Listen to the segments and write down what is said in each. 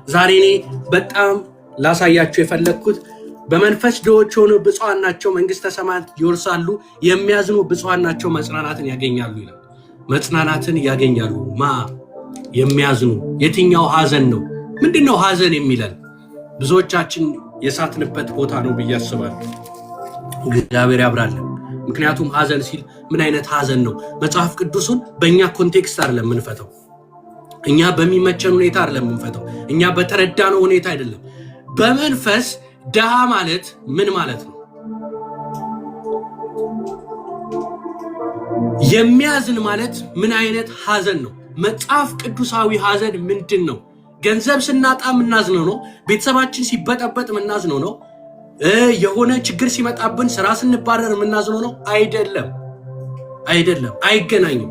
ዛሬ እኔ በጣም ላሳያችሁ የፈለኩት በመንፈስ ድሆች ሆነው ብፁዓን ናቸው መንግስተ ሰማያት ይወርሳሉ፣ የሚያዝኑ ብፁዓን ናቸው መጽናናትን ያገኛሉ ይላል። መጽናናትን ያገኛሉ ማ የሚያዝኑ። የትኛው ሐዘን ነው? ምንድነው ሐዘን የሚለን? ብዙዎቻችን የሳትንበት ቦታ ነው ብዬ አስባለሁ። እግዚአብሔር ያብራልን። ምክንያቱም ሐዘን ሲል ምን አይነት ሐዘን ነው? መጽሐፍ ቅዱስን በእኛ ኮንቴክስት አይደለም የምንፈተው፣ እኛ በሚመቸን ሁኔታ አይደለም የምንፈተው፣ እኛ በተረዳነው ሁኔታ አይደለም። በመንፈስ ድሃ ማለት ምን ማለት ነው? የሚያዝን ማለት ምን አይነት ሐዘን ነው? መጽሐፍ ቅዱሳዊ ሐዘን ምንድን ነው? ገንዘብ ስናጣ ምናዝነው ነው? ቤተሰባችን ሲበጠበጥ ምናዝነው ነው? የሆነ ችግር ሲመጣብን ስራ ስንባረር ምናዝነው ነው? አይደለም፣ አይደለም፣ አይገናኝም።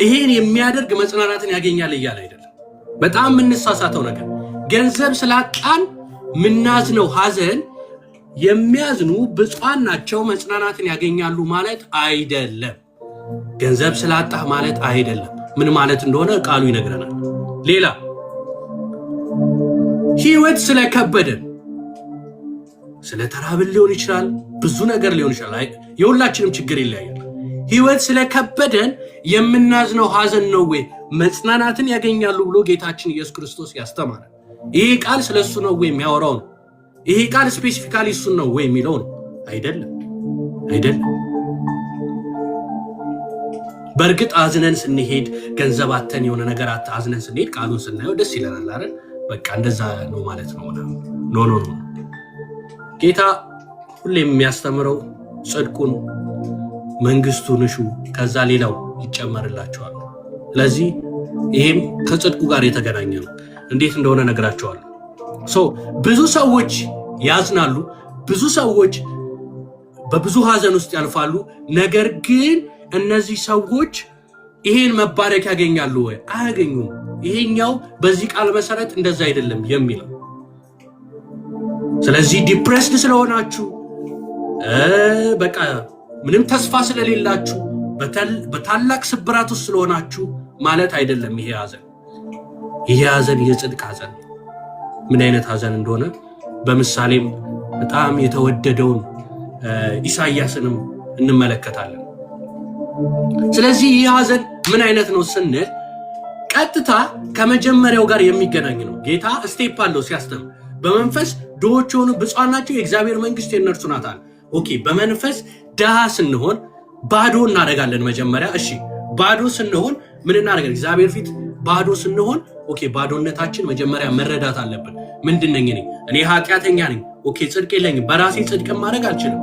ይሄን የሚያደርግ መጽናናትን ያገኛል እያለ አይደለም። በጣም የምንሳሳተው ነገር ገንዘብ ስላጣን ምናዝነው ሐዘን የሚያዝኑ ብፁዓን ናቸው መጽናናትን ያገኛሉ ማለት አይደለም። ገንዘብ ስላጣህ ማለት አይደለም። ምን ማለት እንደሆነ ቃሉ ይነግረናል። ሌላ ህይወት ስለከበደን ስለተራብን ሊሆን ይችላል፣ ብዙ ነገር ሊሆን ይችላል። የሁላችንም ችግር ይለያያል። ህይወት ስለከበደን የምናዝነው ሐዘን ነው ወይ መጽናናትን ያገኛሉ ብሎ ጌታችን ኢየሱስ ክርስቶስ ያስተማራል። ይሄ ቃል ስለሱ ነው ወይ የሚያወራው ነው? ይሄ ቃል ስፔሲፊካሊ እሱን ነው ወይ የሚለው ነው? አይደለም፣ አይደለም። በእርግጥ አዝነን ስንሄድ ገንዘብ አተን የሆነ ነገር አዝነን ስንሄድ ቃሉን ስናየው ደስ ይለናል አይደል? በቃ እንደዛ ነው ማለት ነው። ኖ ኖ ኖ። ጌታ ሁሌም የሚያስተምረው ጽድቁን መንግስቱን እሹ ከዛ ሌላው ይጨመርላችኋል። ስለዚህ ይሄም ከጽድቁ ጋር የተገናኘ ነው። እንዴት እንደሆነ ነግራቸዋለሁ። ብዙ ሰዎች ያዝናሉ፣ ብዙ ሰዎች በብዙ ሐዘን ውስጥ ያልፋሉ። ነገር ግን እነዚህ ሰዎች ይሄን መባረክ ያገኛሉ ወይ? አያገኙም። ይሄኛው በዚህ ቃል መሰረት እንደዛ አይደለም የሚለው። ስለዚህ ዲፕሬስድ ስለሆናችሁ በቃ ምንም ተስፋ ስለሌላችሁ በታላቅ ስብራት ውስጥ ስለሆናችሁ ማለት አይደለም። ይሄ ሐዘን የጽድቅ ሐዘን ምን አይነት ሐዘን እንደሆነ በምሳሌም በጣም የተወደደውን ኢሳይያስንም እንመለከታለን። ስለዚህ ይህ ሐዘን ምን አይነት ነው ስንል ቀጥታ ከመጀመሪያው ጋር የሚገናኝ ነው። ጌታ ስቴፕ አለው ሲያስተምር። በመንፈስ ድሆች ሆኑ ብፁዓን ናቸው የእግዚአብሔር መንግስት የእነርሱ ናት አለ። ኦኬ፣ በመንፈስ ድሃ ስንሆን ባዶ እናደርጋለን መጀመሪያ። እሺ፣ ባዶ ስንሆን ምን እናደርጋለን? እግዚአብሔር ፊት ባዶ ስንሆን ኦኬ፣ ባዶነታችን መጀመሪያ መረዳት አለብን። ምንድነኝ እኔ ኃጢአተኛ ነኝ። ኦኬ፣ ጽድቅ የለኝም። በራሴ ጽድቅ ማድረግ አልችልም።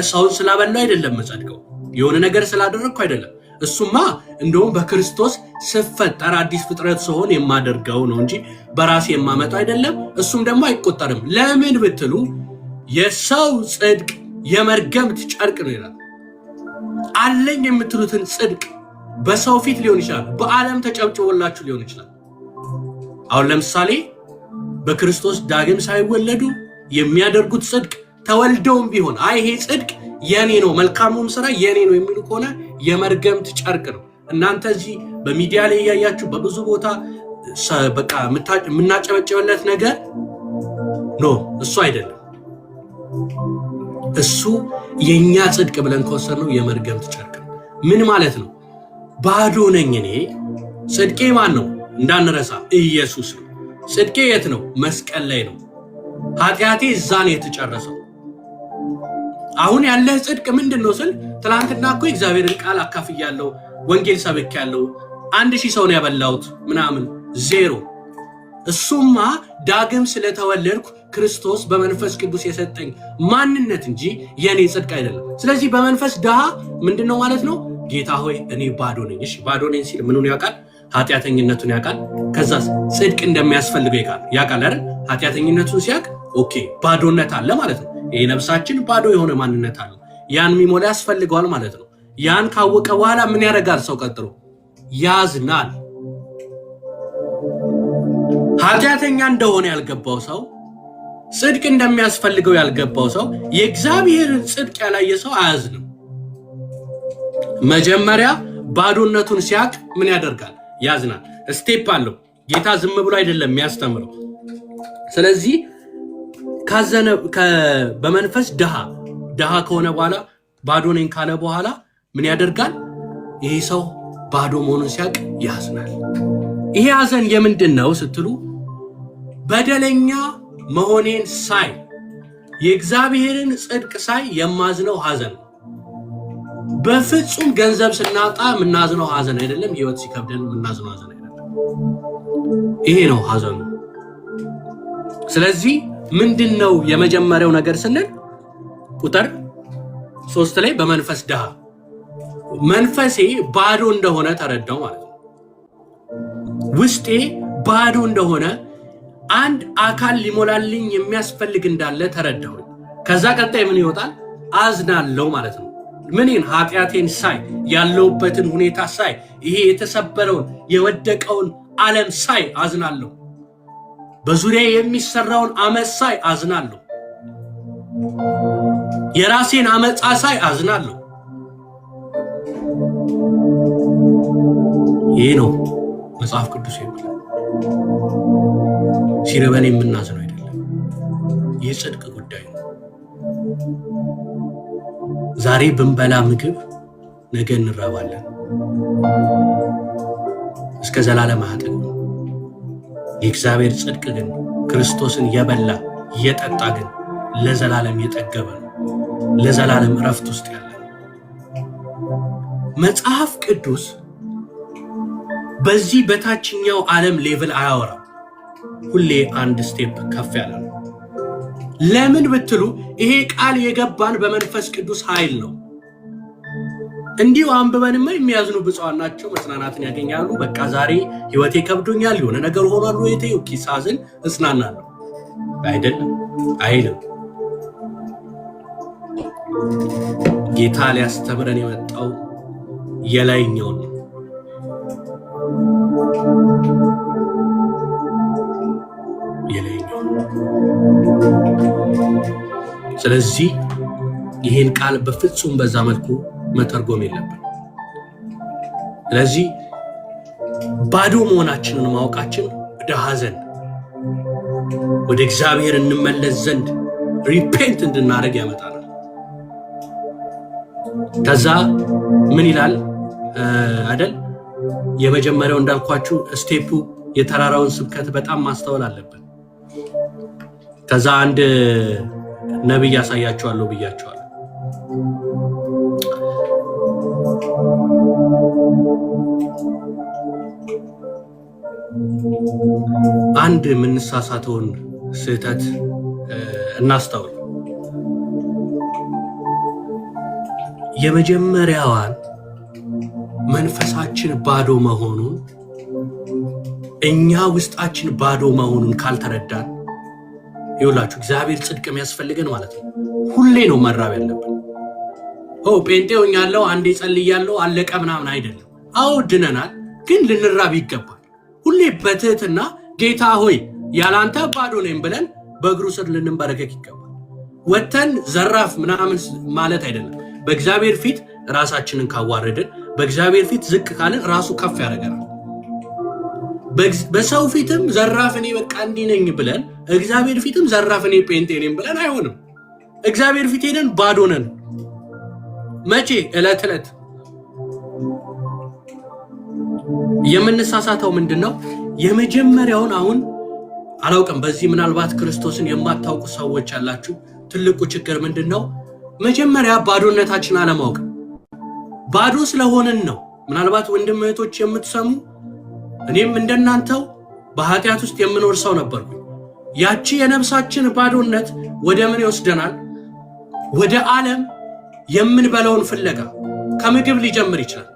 ሰውን ስላበላው አይደለም መጸድቀው፣ የሆነ ነገር ስላደረግኩ አይደለም። እሱማ እንደውም በክርስቶስ ስፈጠር አዲስ ፍጥረት ስሆን የማደርገው ነው እንጂ በራሴ የማመጣው አይደለም። እሱም ደግሞ አይቆጠርም። ለምን ብትሉ የሰው ጽድቅ የመርገምት ጨርቅ ነው ይላል። አለኝ የምትሉትን ጽድቅ በሰው ፊት ሊሆን ይችላል፣ በዓለም ተጨብጭቦላችሁ ሊሆን ይችላል። አሁን ለምሳሌ በክርስቶስ ዳግም ሳይወለዱ የሚያደርጉት ጽድቅ ተወልደውም ቢሆን ይሄ ጽድቅ የኔ ነው፣ መልካሙም ስራ የኔ ነው የሚሉ ከሆነ የመርገምት ጨርቅ ነው። እናንተ እዚህ በሚዲያ ላይ እያያችሁ በብዙ ቦታ በቃ የምናጨበጭበለት ነገር ኖ፣ እሱ አይደለም። እሱ የኛ ጽድቅ ብለን ከወሰድነው የመርገምት ጨርቅ ነው። ምን ማለት ነው? ባዶ ነኝ እኔ። ጽድቄ ማን ነው እንዳንረሳ? ኢየሱስ ነው። ጽድቄ የት ነው? መስቀል ላይ ነው። ኃጢአቴ እዛ ነው የተጨረሰው። አሁን ያለህ ጽድቅ ምንድነው ስል ትናንትና እኮ እግዚአብሔርን ቃል አካፍያለሁ፣ ወንጌል ሰብኬያለሁ፣ 1000 ሰው ነው ያበላሁት ምናምን ዜሮ። እሱማ ዳግም ስለተወለድኩ ክርስቶስ በመንፈስ ቅዱስ የሰጠኝ ማንነት እንጂ የኔ ጽድቅ አይደለም። ስለዚህ በመንፈስ ድሃ ምንድነው ማለት ነው? ጌታ ሆይ እኔ ባዶ ነኝ። እሺ፣ ባዶ ነኝ ሲል ምኑን ያውቃል? ኃጢአተኝነቱን ያውቃል። ከዛስ ጽድቅ እንደሚያስፈልገው ያውቃል አይደል? ኃጢአተኝነቱን ሲያውቅ ኦኬ፣ ባዶነት አለ ማለት ነው። ይሄ ነፍሳችን ባዶ የሆነ ማንነት አለ። ያን የሚሞላ ያስፈልገዋል ማለት ነው። ያን ካወቀ በኋላ ምን ያደርጋል? ሰው ቀጥሮ ያዝናል። ኃጢአተኛ እንደሆነ ያልገባው ሰው፣ ጽድቅ እንደሚያስፈልገው ያልገባው ሰው፣ የእግዚአብሔርን ጽድቅ ያላየ ሰው አያዝንም። መጀመሪያ ባዶነቱን ሲያቅ ምን ያደርጋል? ያዝናል። ስቴፕ አለው። ጌታ ዝም ብሎ አይደለም የሚያስተምረው። ስለዚህ ካዘነ በመንፈስ ድሃ ከሆነ በኋላ ባዶ ነኝ ካለ በኋላ ምን ያደርጋል? ይሄ ሰው ባዶ መሆኑን ሲያቅ ያዝናል። ይሄ ሐዘን የምንድን ነው ስትሉ በደለኛ መሆኔን ሳይ የእግዚአብሔርን ጽድቅ ሳይ የማዝነው ሐዘን ነው። በፍጹም ገንዘብ ስናጣ የምናዝነው ሐዘን አይደለም። ህይወት ሲከብደን የምናዝነው ሐዘን አይደለም። ይሄ ነው ሐዘኑ። ስለዚህ ምንድነው የመጀመሪያው ነገር ስንል ቁጥር 3 ላይ በመንፈስ ድሃ መንፈሴ ባዶ እንደሆነ ተረዳው ማለት ነው። ውስጤ ባዶ እንደሆነ አንድ አካል ሊሞላልኝ የሚያስፈልግ እንዳለ ተረዳው። ከዛ ቀጣይ ምን ይወጣል? አዝናለሁ ማለት ነው። ምንን? ኃጢአቴን ሳይ፣ ያለውበትን ሁኔታ ሳይ፣ ይሄ የተሰበረውን የወደቀውን ዓለም ሳይ አዝናለሁ። በዙሪያ የሚሰራውን አመጽ ሳይ አዝናለሁ። የራሴን አመጻ ሳይ አዝናለሁ። ይሄ ነው መጽሐፍ ቅዱስ የሚለው። ሲረበን የምናዝነው አይደለም። ይህ ጽድቅ ጉዳይ ነው። ዛሬ ብንበላ ምግብ ነገ እንራባለን። እስከ ዘላለም አያጠግብም። የእግዚአብሔር ጽድቅ ግን ክርስቶስን የበላ የጠጣ ግን ለዘላለም የጠገበ ነው። ለዘላለም እረፍት ውስጥ ያለ መጽሐፍ ቅዱስ በዚህ በታችኛው ዓለም ሌቭል አያወራም። ሁሌ አንድ ስቴፕ ከፍ ያለ ነው። ለምን ብትሉ ይሄ ቃል የገባን በመንፈስ ቅዱስ ኃይል ነው። እንዲሁ አንብበንማ የሚያዝኑ ብፁዓን ናቸው መጽናናትን ያገኛሉ። በቃ ዛሬ ህይወቴ ከብዶኛል፣ የሆነ ነገር ሆኗል፣ ወይቴ ኪሳዝን እጽናናለሁ አይደለም አይልም። ጌታ ሊያስተምረን የመጣው የላይኛው ነው። የላይኛው። ስለዚህ ይህን ቃል በፍጹም በዛ መልኩ መተርጎም የለብን። ስለዚህ ባዶ መሆናችንን ማወቃችን ወደ ሐዘን ወደ እግዚአብሔር እንመለስ ዘንድ ሪፔንት እንድናደርግ ያመጣናል። ከዛ ምን ይላል አይደል? የመጀመሪያው እንዳልኳችሁ ስቴፑ የተራራውን ስብከት በጣም ማስተዋል አለብን። ከዛ አንድ ነብይ ያሳያችኋለሁ ብያችኋለሁ። አንድ የምንሳሳተውን ስህተት እናስተውል። የመጀመሪያዋን መንፈሳችን ባዶ መሆኑን እኛ ውስጣችን ባዶ መሆኑን ካልተረዳን ይውላችሁ እግዚአብሔር ጽድቅ የሚያስፈልገን ማለት ነው። ሁሌ ነው መራብ ያለብን። ጴንጤ ሆኛለሁ አንዴ ጸልያለሁ አለቀ ምናምን አይደለም። አዎ ድነናል፣ ግን ልንራብ ይገባል። ሁሌ በትህትና ጌታ ሆይ ያላንተ ባዶ ነኝ ብለን በእግሩ ስር ልንበረከክ ይገባል። ወተን ዘራፍ ምናምን ማለት አይደለም። በእግዚአብሔር ፊት ራሳችንን ካዋረድን፣ በእግዚአብሔር ፊት ዝቅ ካልን ራሱ ከፍ ያደርገናል። በሰው ፊትም ዘራፍ እኔ በቃ እንዲህ ነኝ ብለን እግዚአብሔር ፊትም ዘራፍ እኔ ጴንጤ ነኝ ብለን አይሆንም። እግዚአብሔር ፊት ሄደን ባዶ ነን። መቼ? ዕለት ዕለት። የምንሳሳተው ምንድነው? የመጀመሪያውን አሁን አላውቅም። በዚህ ምናልባት ክርስቶስን የማታውቁ ሰዎች ያላችሁ ትልቁ ችግር ምንድነው? መጀመሪያ ባዶነታችን አለማወቅ። ባዶ ስለሆነን ነው። ምናልባት ወንድም እህቶች የምትሰሙ እኔም እንደናንተው በኃጢአት ውስጥ የምኖር ሰው ነበርኩ። ያቺ የነፍሳችን ባዶነት ወደ ምን ይወስደናል? ወደ ዓለም የምንበላውን ፍለጋ። ከምግብ ሊጀምር ይችላል።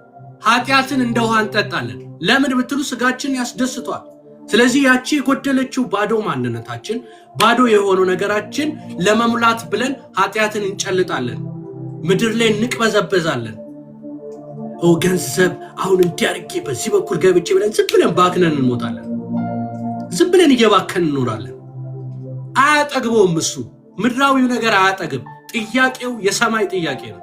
ኃጢአትን እንደ ውሃ እንጠጣለን። ለምን ብትሉ ስጋችን ያስደስቷል። ስለዚህ ያቺ የጎደለችው ባዶ ማንነታችን፣ ባዶ የሆነው ነገራችን ለመሙላት ብለን ኃጢአትን እንጨልጣለን። ምድር ላይ እንቅበዘበዛለን። ገንዘብ አሁን እንዲያርጌ በዚህ በኩል ገብቼ ብለን ዝም ብለን ባክነን እንሞታለን። ዝም ብለን እየባከን እንኖራለን። አያጠግበውም። እሱ ምድራዊው ነገር አያጠግብ። ጥያቄው የሰማይ ጥያቄ ነው።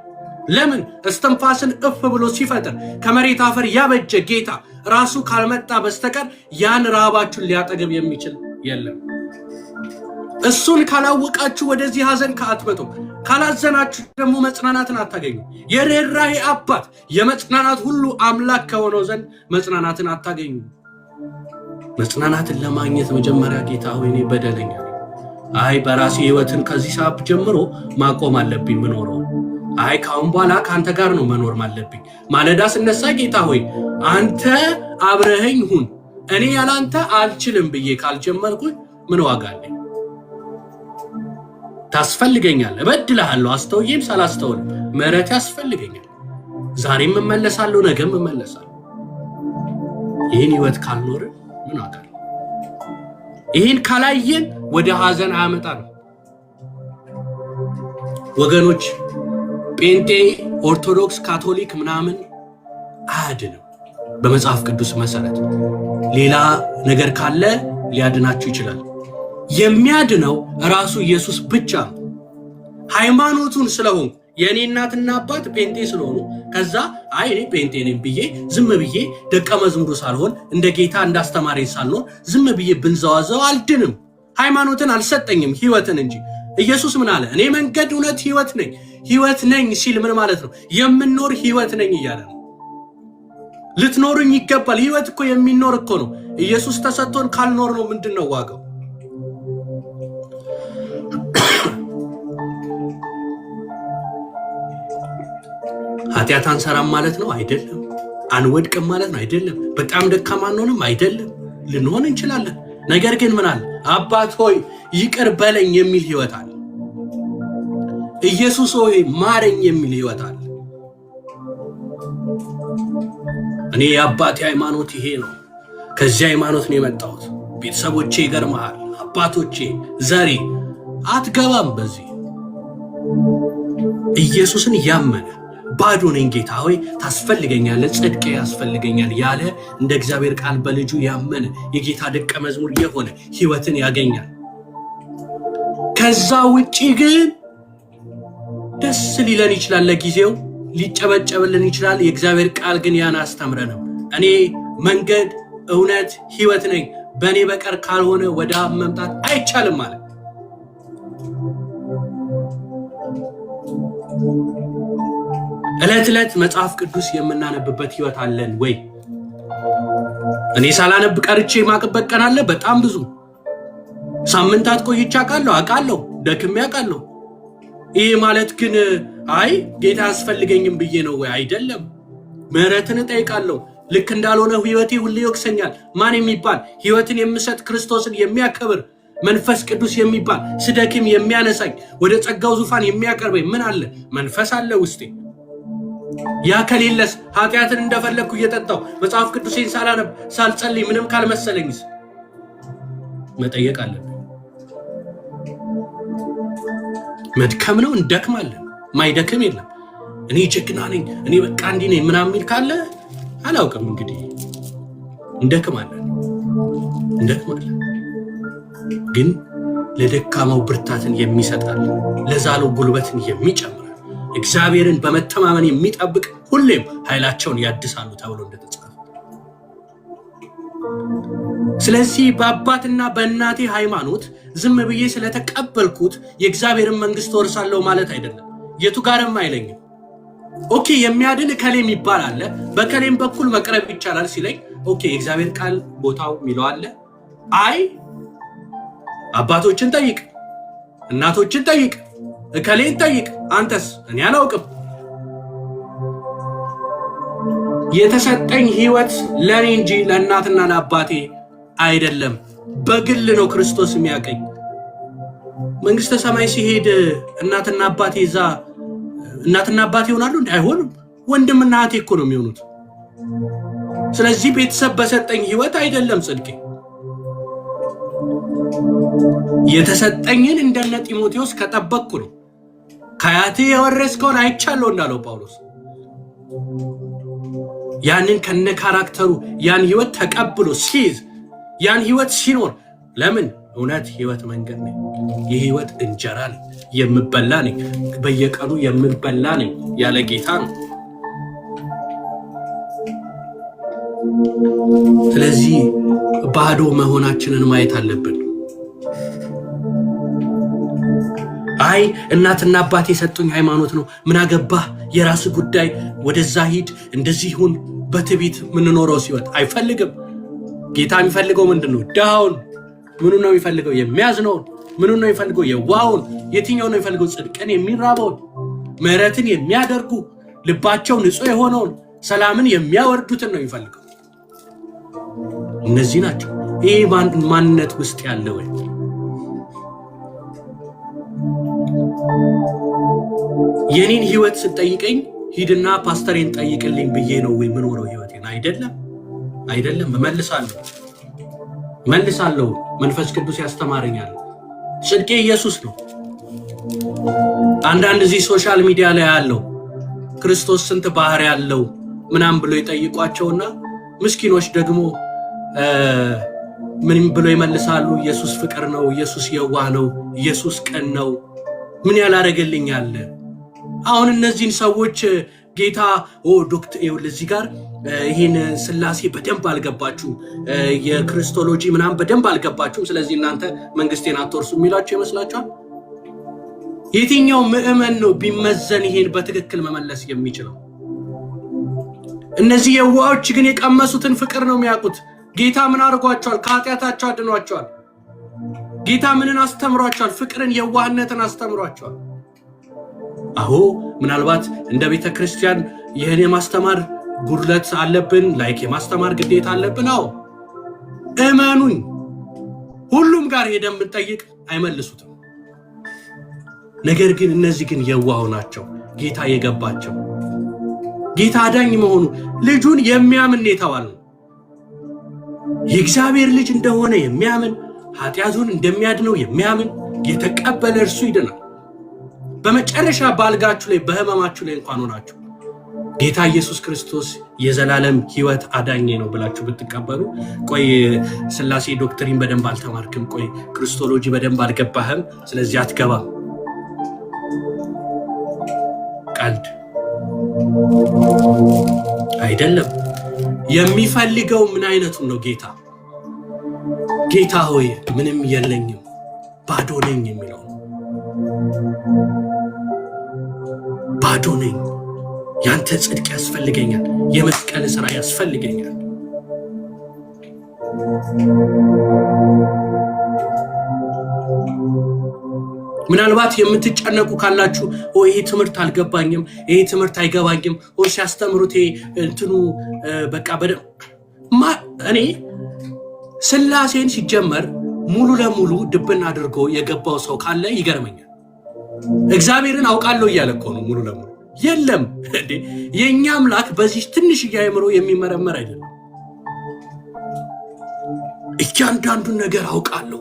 ለምን እስትንፋስን እፍ ብሎ ሲፈጥር ከመሬት አፈር ያበጀ ጌታ ራሱ ካልመጣ በስተቀር ያን ረሃባችሁን ሊያጠግብ የሚችል የለም። እሱን ካላወቃችሁ ወደዚህ ሐዘን አትመጡ። ካላዘናችሁ ደግሞ መጽናናትን አታገኙ። የርኅራኄ አባት የመጽናናት ሁሉ አምላክ ከሆነው ዘንድ መጽናናትን አታገኙ። መጽናናትን ለማግኘት መጀመሪያ ጌታ ሆይ እኔ በደለኛ ነኝ፣ አይ በራሴ ህይወትን ከዚህ ሰዓት ጀምሮ ማቆም አለብኝ ምኖረው፣ አይ ካሁን በኋላ ካንተ ጋር ነው መኖር ማለብኝ። ማለዳ ስነሳ ጌታ ሆይ አንተ አብረኸኝ ሁን፣ እኔ ያላንተ አልችልም ብዬ ካልጀመርኩኝ ምን ዋጋ አለኝ? ታስፈልገኛለህ፣ እበድልሃለሁ፣ አስተውዬም ሳላስተውል ምሕረት ያስፈልገኛል። ዛሬም እመለሳለሁ፣ ነገም እመለሳለሁ። ይህን ህይወት ካልኖርን ምን ዋጋ አለው? ይህን ካላየን ወደ ሐዘን አያመጣ ነው ወገኖች። ጴንጤ፣ ኦርቶዶክስ፣ ካቶሊክ ምናምን አያድንም። በመጽሐፍ ቅዱስ መሰረት ሌላ ነገር ካለ ሊያድናችሁ ይችላል። የሚያድነው ራሱ ኢየሱስ ብቻ ነው። ሃይማኖቱን ስለሆንኩ የኔ እናትና አባት ጴንጤ ስለሆኑ ከዛ አይ እኔ ጴንጤ ነኝ ብዬ ዝም ብዬ ደቀ መዝሙሩ ሳልሆን እንደ ጌታ እንዳስተማሪ ሳልሆን ዝም ብዬ ብንዘዋዘው አልድንም። ሃይማኖትን አልሰጠኝም ህይወትን እንጂ። ኢየሱስ ምን አለ? እኔ መንገድ፣ እውነት፣ ህይወት ነኝ። ህይወት ነኝ ሲል ምን ማለት ነው? የምኖር ህይወት ነኝ እያለ ነው። ልትኖሩኝ ይገባል። ህይወት እኮ የሚኖር እኮ ነው። ኢየሱስ ተሰጥቶን ካልኖር ነው ምንድነው ዋጋው? ኃጢአት አንሰራም ማለት ነው አይደለም። አንወድቅም ማለት ነው አይደለም። በጣም ደካማ አንሆንም አይደለም። ልንሆን እንችላለን። ነገር ግን ምን አለ? አባት ሆይ ይቅር በለኝ የሚል ህይወት አለ። ኢየሱስ ሆይ ማረኝ የሚል ህይወት አለ። እኔ የአባቴ ሃይማኖት ይሄ ነው፣ ከዚህ ሃይማኖት ነው የመጣሁት። ቤተሰቦቼ ይገርማል፣ አባቶቼ፣ ዘሬ አትገባም በዚህ። ኢየሱስን ያመነ ባዶ ነኝ ጌታ ሆይ ታስፈልገኛለህ፣ ጽድቄ ያስፈልገኛል ያለ እንደ እግዚአብሔር ቃል በልጁ ያመነ የጌታ ደቀ መዝሙር የሆነ ህይወትን ያገኛል። ከዛ ውጪ ግን ደስ ሊለን ይችላል፣ ለጊዜው ሊጨበጨብልን ይችላል። የእግዚአብሔር ቃል ግን ያን አስተምረንም። እኔ መንገድ፣ እውነት፣ ህይወት ነኝ፣ በእኔ በቀር ካልሆነ ወደ አብ መምጣት አይቻልም ማለት። ዕለት ዕለት መጽሐፍ ቅዱስ የምናነብበት ህይወት አለን ወይ? እኔ ሳላነብ ቀርቼ ማቅበት ቀን አለ። በጣም ብዙ ሳምንታት ቆይቼ አውቃለሁ፣ ደክሜ አውቃለሁ። ይሄ ማለት ግን አይ ጌታ ያስፈልገኝም ብዬ ነው ወይ? አይደለም። ምህረትን እጠይቃለሁ። ልክ እንዳልሆነ ህይወቴ ሁሌ ይወቅሰኛል። ማን የሚባል ህይወትን የምሰጥ ክርስቶስን የሚያከብር መንፈስ ቅዱስ የሚባል ስደክም የሚያነሳኝ ወደ ጸጋው ዙፋን የሚያቀርበኝ ምን አለ? መንፈስ አለ ውስጤ። ያ ከሌለስ ኃጢአትን እንደፈለግኩ እየጠጣው መጽሐፍ ቅዱሴን ሳላነብ ሳልጸልይ ምንም ካልመሰለኝስ መጠየቅ አለብኝ። መድከም ነው፣ እንደክማለን። ማይደክም የለም። እኔ ጀግና ነኝ፣ እኔ በቃ እንዲህ ነኝ ምናምን የሚል ካለ አላውቅም። እንግዲህ እንደክማለን። ግን ለደካማው ብርታትን የሚሰጣል፣ ለዛለው ጉልበትን የሚጨምራል። እግዚአብሔርን በመተማመን የሚጠብቅ ሁሌም ኃይላቸውን ያድሳሉ ተብሎ እንደተጻፈ። ስለዚህ በአባትና በእናቴ ሃይማኖት ዝም ብዬ ስለተቀበልኩት የእግዚአብሔርን መንግስት ወርሳለሁ ማለት አይደለም። የቱ ጋርም አይለኝም። ኦኬ የሚያድን ከሌም ይባላል፣ በከሌም በኩል መቅረብ ይቻላል ሲለኝ ኦኬ የእግዚአብሔር ቃል ቦታው ሚለው አለ። አይ አባቶችን ጠይቅ፣ እናቶችን ጠይቅ፣ እከሌን ጠይቅ፣ አንተስ? እኔ አላውቅም። የተሰጠኝ ህይወት ለኔ እንጂ ለእናትና ለአባቴ አይደለም። በግል ነው ክርስቶስ የሚያቀኝ። መንግስተ ሰማይ ሲሄድ እናትና አባቴ እዛ እናትና አባቴ ይሆናሉ እንዴ? አይሆንም። ወንድምና እህቴ እኮ ነው የሚሆኑት። ስለዚህ ቤተሰብ በሰጠኝ ህይወት አይደለም ጽድቄ። የተሰጠኝን እንደነ ጢሞቴዎስ ከጠበቅኩ ነው። ከአያቴ የወረስከውን አይቻለሁ እንዳለው ጳውሎስ። ያንን ከነ ካራክተሩ ያን ህይወት ተቀብሎ ሲይዝ ያን ህይወት ሲኖር ለምን? እውነት ህይወት መንገድ ነኝ። የህይወት እንጀራ ነኝ። የምበላ ነኝ። በየቀኑ የምበላ ነኝ ያለ ጌታ ነው። ስለዚህ ባዶ መሆናችንን ማየት አለብን። አይ እናትና አባቴ የሰጡኝ ሃይማኖት ነው፣ ምን አገባህ፣ የራስ ጉዳይ፣ ወደዛ ሂድ፣ እንደዚህ ሁን፣ በትዕቢት ምንኖረው ሲወት አይፈልግም። ጌታ የሚፈልገው ምንድነው? ዳውን። ምኑን ነው የሚፈልገው? የሚያዝነውን። ምኑን ነው የሚፈልገው? የዋውን። የትኛው ነው የሚፈልገው? ጽድቅን የሚራበውን፣ ምህረትን የሚያደርጉ፣ ልባቸው ንጹህ የሆነውን፣ ሰላምን የሚያወርዱትን ነው የሚፈልገው። እነዚህ ናቸው። ይሄ ማንነት ውስጥ ያለው የኔን ህይወት ስትጠይቀኝ ሂድና ፓስተሬን ጠይቅልኝ ብዬ ነው ወይ ምኖረው ህይወቴን? አይደለም። መልሳለሁ። መንፈስ ቅዱስ ያስተማረኛል። ጽድቄ ኢየሱስ ነው። አንዳንድ እዚህ ሶሻል ሚዲያ ላይ ያለው ክርስቶስ ስንት ባህሪ ያለው ምናምን ብሎ ይጠይቋቸውና ምስኪኖች ደግሞ ምን ብሎ ይመልሳሉ? ኢየሱስ ፍቅር ነው፣ ኢየሱስ የዋህ ነው፣ ኢየሱስ ቀን ነው፣ ምን ያላረገልኛል? አሁን እነዚህን ሰዎች ጌታ ዶክተር ለዚህ ጋር ይሄን ስላሴ በደንብ አልገባችሁም፣ የክርስቶሎጂ ምናምን በደንብ አልገባችሁም፣ ስለዚህ እናንተ መንግስቴን አትወርሱ የሚላችሁ ይመስላችኋል? የትኛው ምዕመን ነው ቢመዘን ይሄን በትክክል መመለስ የሚችለው? እነዚህ የዋዎች ግን የቀመሱትን ፍቅር ነው የሚያውቁት። ጌታ ምን አድርጓቸዋል? ከኃጢአታቸው አድኗቸዋል። ጌታ ምንን አስተምሯቸዋል? ፍቅርን፣ የዋህነትን አስተምሯቸዋል። አዎ ምናልባት እንደ ቤተ ክርስቲያን ይህን የማስተማር ጉድለት አለብን፣ ላይክ የማስተማር ግዴታ አለብን። አዎ እመኑኝ፣ ሁሉም ጋር ሄደን ብንጠይቅ አይመልሱትም። ነገር ግን እነዚህ ግን የዋህ ናቸው፣ ጌታ የገባቸው፣ ጌታ አዳኝ መሆኑ ልጁን የሚያምን የተባለው የእግዚአብሔር ልጅ እንደሆነ የሚያምን ኃጢአቱን እንደሚያድነው የሚያምን የተቀበለ እርሱ ይድናል። በመጨረሻ ባልጋችሁ ላይ በህመማችሁ ላይ እንኳን ሆናችሁ ጌታ ኢየሱስ ክርስቶስ የዘላለም ህይወት አዳኝ ነው ብላችሁ ብትቀበሉ፣ ቆይ ስላሴ ዶክትሪን በደንብ አልተማርክም፣ ቆይ ክርስቶሎጂ በደንብ አልገባህም፣ ስለዚህ አትገባም። ቀልድ አይደለም። የሚፈልገው ምን አይነቱን ነው? ጌታ ሆይ ምንም የለኝም ባዶ ነኝ የሚለው። ባዶ ነኝ፣ ያንተ ጽድቅ ያስፈልገኛል፣ የመስቀል ሥራ ያስፈልገኛል። ምናልባት የምትጨነቁ ካላችሁ ይሄ ትምህርት አልገባኝም፣ ይሄ ትምህርት አይገባኝም፣ ሲያስተምሩት እንትኑ በቃ እኔ ስላሴን ሲጀመር ሙሉ ለሙሉ ድብን አድርጎ የገባው ሰው ካለ ይገርመኛል። እግዚአብሔርን አውቃለሁ እያለ እኮ ነው ሙሉ ለሙሉ። የለም እንዴ የኛ አምላክ በዚህ ትንሽ ያይምሮ የሚመረመር አይደለም። እያንዳንዱን ነገር አውቃለሁ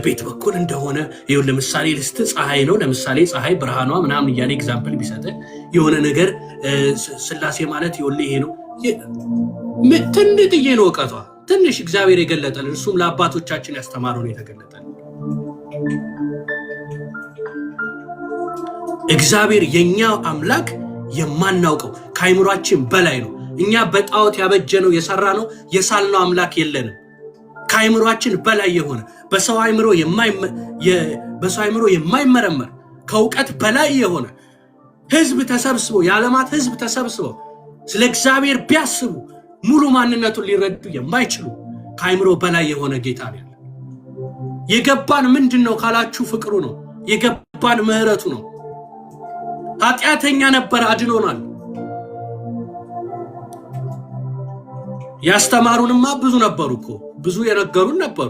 ቤት በኩል እንደሆነ ይሁን። ለምሳሌ ልስት ፀሐይ ነው፣ ለምሳሌ ፀሐይ ብርሃኗ ምናምን እያለ ኤግዛምፕል ቢሰጥ የሆነ ነገር ስላሴ ማለት ይሁን ይሄ ነው። ትንጥዬ ነው እውቀቷ፣ ትንሽ እግዚአብሔር የገለጠልን፣ እሱም ለአባቶቻችን ያስተማረው ነው የተገለጠልን። እግዚአብሔር የኛ አምላክ የማናውቀው ከአይምሯችን በላይ ነው። እኛ በጣዖት ያበጀነው የሰራነው የሳልነው አምላክ የለንም። ከአይምሯችን በላይ የሆነ በሰው አይምሮ የማይመረመር ከእውቀት በላይ የሆነ ህዝብ ተሰብስቦ የዓለማት ህዝብ ተሰብስበው ስለ እግዚአብሔር ቢያስቡ ሙሉ ማንነቱን ሊረዱ የማይችሉ ከአይምሮ በላይ የሆነ ጌታ ነው። የገባን ምንድነው ካላችሁ ፍቅሩ ነው። የገባን ምህረቱ ነው። ኃጢአተኛ ነበር፣ አድኖናል። ያስተማሩንማ ብዙ ነበሩ እኮ፣ ብዙ የነገሩን ነበሩ።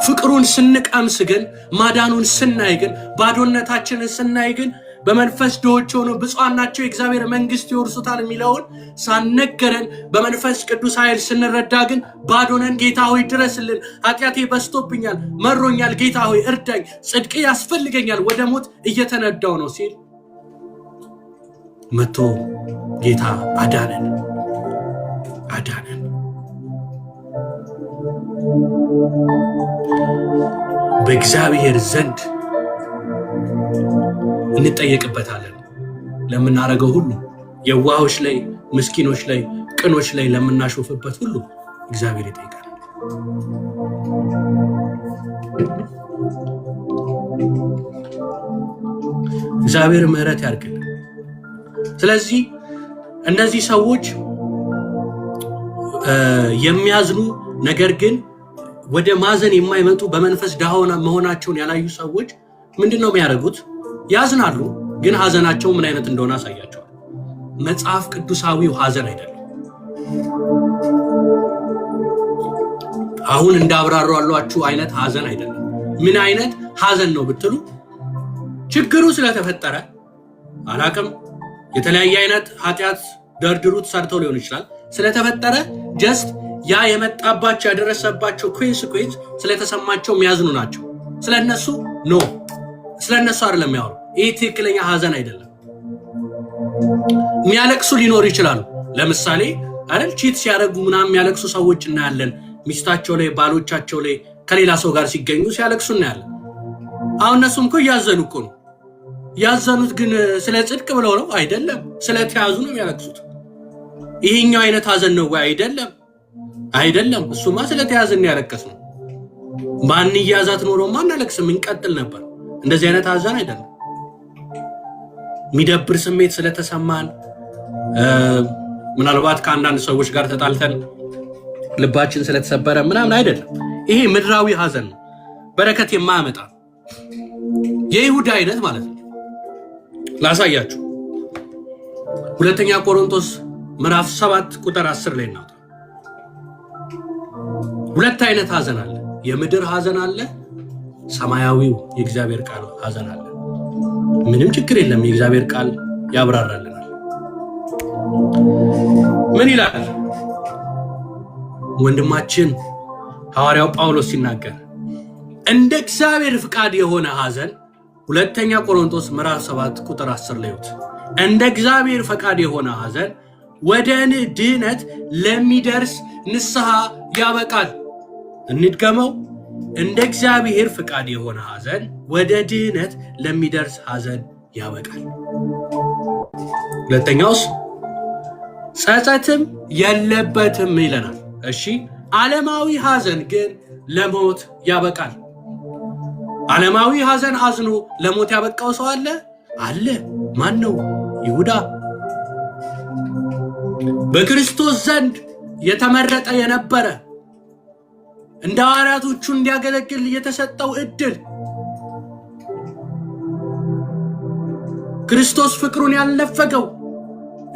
ፍቅሩን ስንቀምስ ግን፣ ማዳኑን ስናይ ግን፣ ባዶነታችንን ስናይ ግን በመንፈስ ድሆች ሆነው ብፁዓን ናቸው የእግዚአብሔር መንግስት ይወርሱታል የሚለውን ሳነገረን በመንፈስ ቅዱስ ኃይል ስንረዳ ግን ባዶነን። ጌታ ሆይ ድረስልን፣ ኃጢአቴ በስቶብኛል፣ መሮኛል፣ ጌታ ሆይ እርዳኝ፣ ጽድቅ ያስፈልገኛል፣ ወደ ሞት እየተነዳው ነው ሲል መቶ ጌታ አዳነን። በእግዚአብሔር ዘንድ እንጠየቅበታለን ለምናረገው ሁሉ። የዋሆች ላይ፣ ምስኪኖች ላይ፣ ቅኖች ላይ ለምናሾፍበት ሁሉ እግዚአብሔር ይጠይቃል። እግዚአብሔር ምሕረት ያድርግልን። ስለዚህ እነዚህ ሰዎች የሚያዝኑ ነገር ግን ወደ ማዘን የማይመጡ በመንፈስ ድሃ መሆናቸውን ያላዩ ሰዎች ምንድነው የሚያደርጉት? ያዝናሉ፣ ግን ሐዘናቸው ምን አይነት እንደሆነ አሳያቸዋል። መጽሐፍ ቅዱሳዊው ሐዘን አይደለም። አሁን እንዳብራራሏችሁ አይነት ሐዘን አይደለም። ምን አይነት ሐዘን ነው ብትሉ፣ ችግሩ ስለተፈጠረ አላቅም፣ የተለያየ አይነት ኃጢአት ደርድሩት ሰርተው ሊሆን ይችላል። ስለተፈጠረ ጀስት ያ የመጣባቸው ያደረሰባቸው ኮንሲኩዌንስ ስለተሰማቸው የሚያዝኑ ናቸው። ስለነሱ ስለነሱ አይደለም የሚያወሩ። ይህ ትክክለኛ ሐዘን አይደለም። የሚያለቅሱ ሊኖሩ ይችላሉ። ለምሳሌ አይደል ቺት ሲያደርጉ ምናምን የሚያለቅሱ ሰዎች እናያለን። ሚስታቸው ላይ፣ ባሎቻቸው ላይ ከሌላ ሰው ጋር ሲገኙ ሲያለቅሱ እናያለን። አሁን እነሱም እኮ እያዘኑ እኮ ነው። ያዘኑት ግን ስለ ጽድቅ ብለው ነው አይደለም፣ ስለተያዙ ነው የሚያለቅሱት። ይሄኛው አይነት ሐዘን ነው ወይ? አይደለም። እሱማ ስለተያዘን ያለቀስ ነው። ማን ይያዛት ኖሮ ማን አለቅስም እንቀጥል ነበር። እንደዚህ አይነት ሐዘን አይደለም። የሚደብር ስሜት ስለተሰማን ምናልባት ከአንዳንድ ሰዎች ጋር ተጣልተን ልባችን ስለተሰበረ ምናምን አይደለም። ይሄ ምድራዊ ሐዘን ነው፣ በረከት የማያመጣ የይሁዳ አይነት ማለት ነው። ላሳያችሁ። ሁለተኛ ቆሮንቶስ ምዕራፍ 7 ቁጥር 10 ላይ እናውጣ። ሁለት አይነት ሐዘን አለ። የምድር ሐዘን አለ፣ ሰማያዊው የእግዚአብሔር ቃል ሐዘን አለ። ምንም ችግር የለም፣ የእግዚአብሔር ቃል ያብራራልናል። ምን ይላል ወንድማችን ሐዋርያው ጳውሎስ ሲናገር? እንደ እግዚአብሔር ፍቃድ የሆነ ሐዘን ሁለተኛ ቆሮንቶስ ምዕራፍ 7 ቁጥር 10 ላይ እንደ እግዚአብሔር ፈቃድ የሆነ ሐዘን ወደ ድህነት ለሚደርስ ንስሐ ያበቃል። እንድገመው። እንደ እግዚአብሔር ፍቃድ የሆነ ሐዘን ወደ ድህነት ለሚደርስ ሐዘን ያበቃል። ሁለተኛውስ ጸጸትም የለበትም ይለናል። እሺ፣ ዓለማዊ ሐዘን ግን ለሞት ያበቃል። ዓለማዊ ሐዘን አዝኖ ለሞት ያበቃው ሰው አለ። ማን ነው? ይሁዳ። በክርስቶስ ዘንድ የተመረጠ የነበረ እንደ ሐዋርያቶቹ እንዲያገለግል የተሰጠው ዕድል፣ ክርስቶስ ፍቅሩን ያልነፈገው፣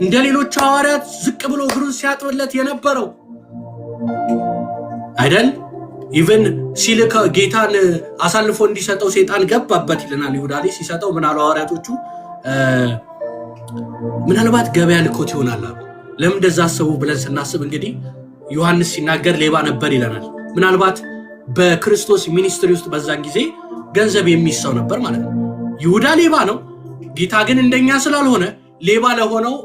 እንደ ሌሎች ሐዋርያት ዝቅ ብሎ እግሩን ሲያጥብለት የነበረው አይደል? ኢቨን ሲልከ ጌታን አሳልፎ እንዲሰጠው ሰይጣን ገባበት ይለናል። ይሁዳ ላይ ሲሰጠው ምን አሉ ሐዋርያቶቹ? ምናልባት ገበያ ልኮት ይሆናል። ለምን እንደዛ አሰቡ ብለን ስናስብ እንግዲህ ዮሐንስ ሲናገር ሌባ ነበር ይለናል። ምናልባት በክርስቶስ ሚኒስትሪ ውስጥ በዛን ጊዜ ገንዘብ የሚሰው ነበር ማለት ነው። ይሁዳ ሌባ ነው። ጌታ ግን እንደኛ ስላልሆነ ሌባ ለሆነው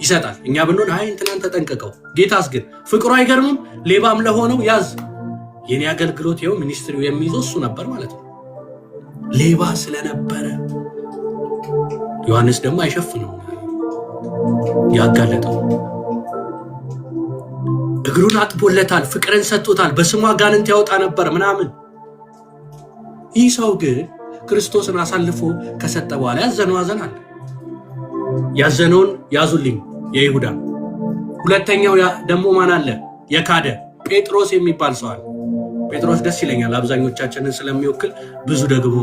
ይሰጣል። እኛ ብንሆን አይ እንትናን ተጠንቀቀው። ጌታስ ግን ፍቅሩ አይገርምም? ሌባም ለሆነው ያዝ። የኔ አገልግሎት ይኸው ሚኒስትሪው የሚይዘው እሱ ነበር ማለት ነው። ሌባ ስለነበረ ዮሐንስ ደግሞ አይሸፍነው ያጋለጠው። እግሩን አጥቦለታል፣ ፍቅርን ሰጥቶታል፣ በስሙ አጋንንት ያወጣ ነበር ምናምን። ይህ ሰው ግን ክርስቶስን አሳልፎ ከሰጠ በኋላ ያዘነው ሐዘን አለ። ያዘነውን ያዙልኝ የይሁዳ። ሁለተኛው ደግሞ ማን አለ? የካደ ጴጥሮስ የሚባል ሰው አለ። ጴጥሮስ ደስ ይለኛል፣ አብዛኞቻችንን ስለሚወክል፣ ብዙ ደግሞ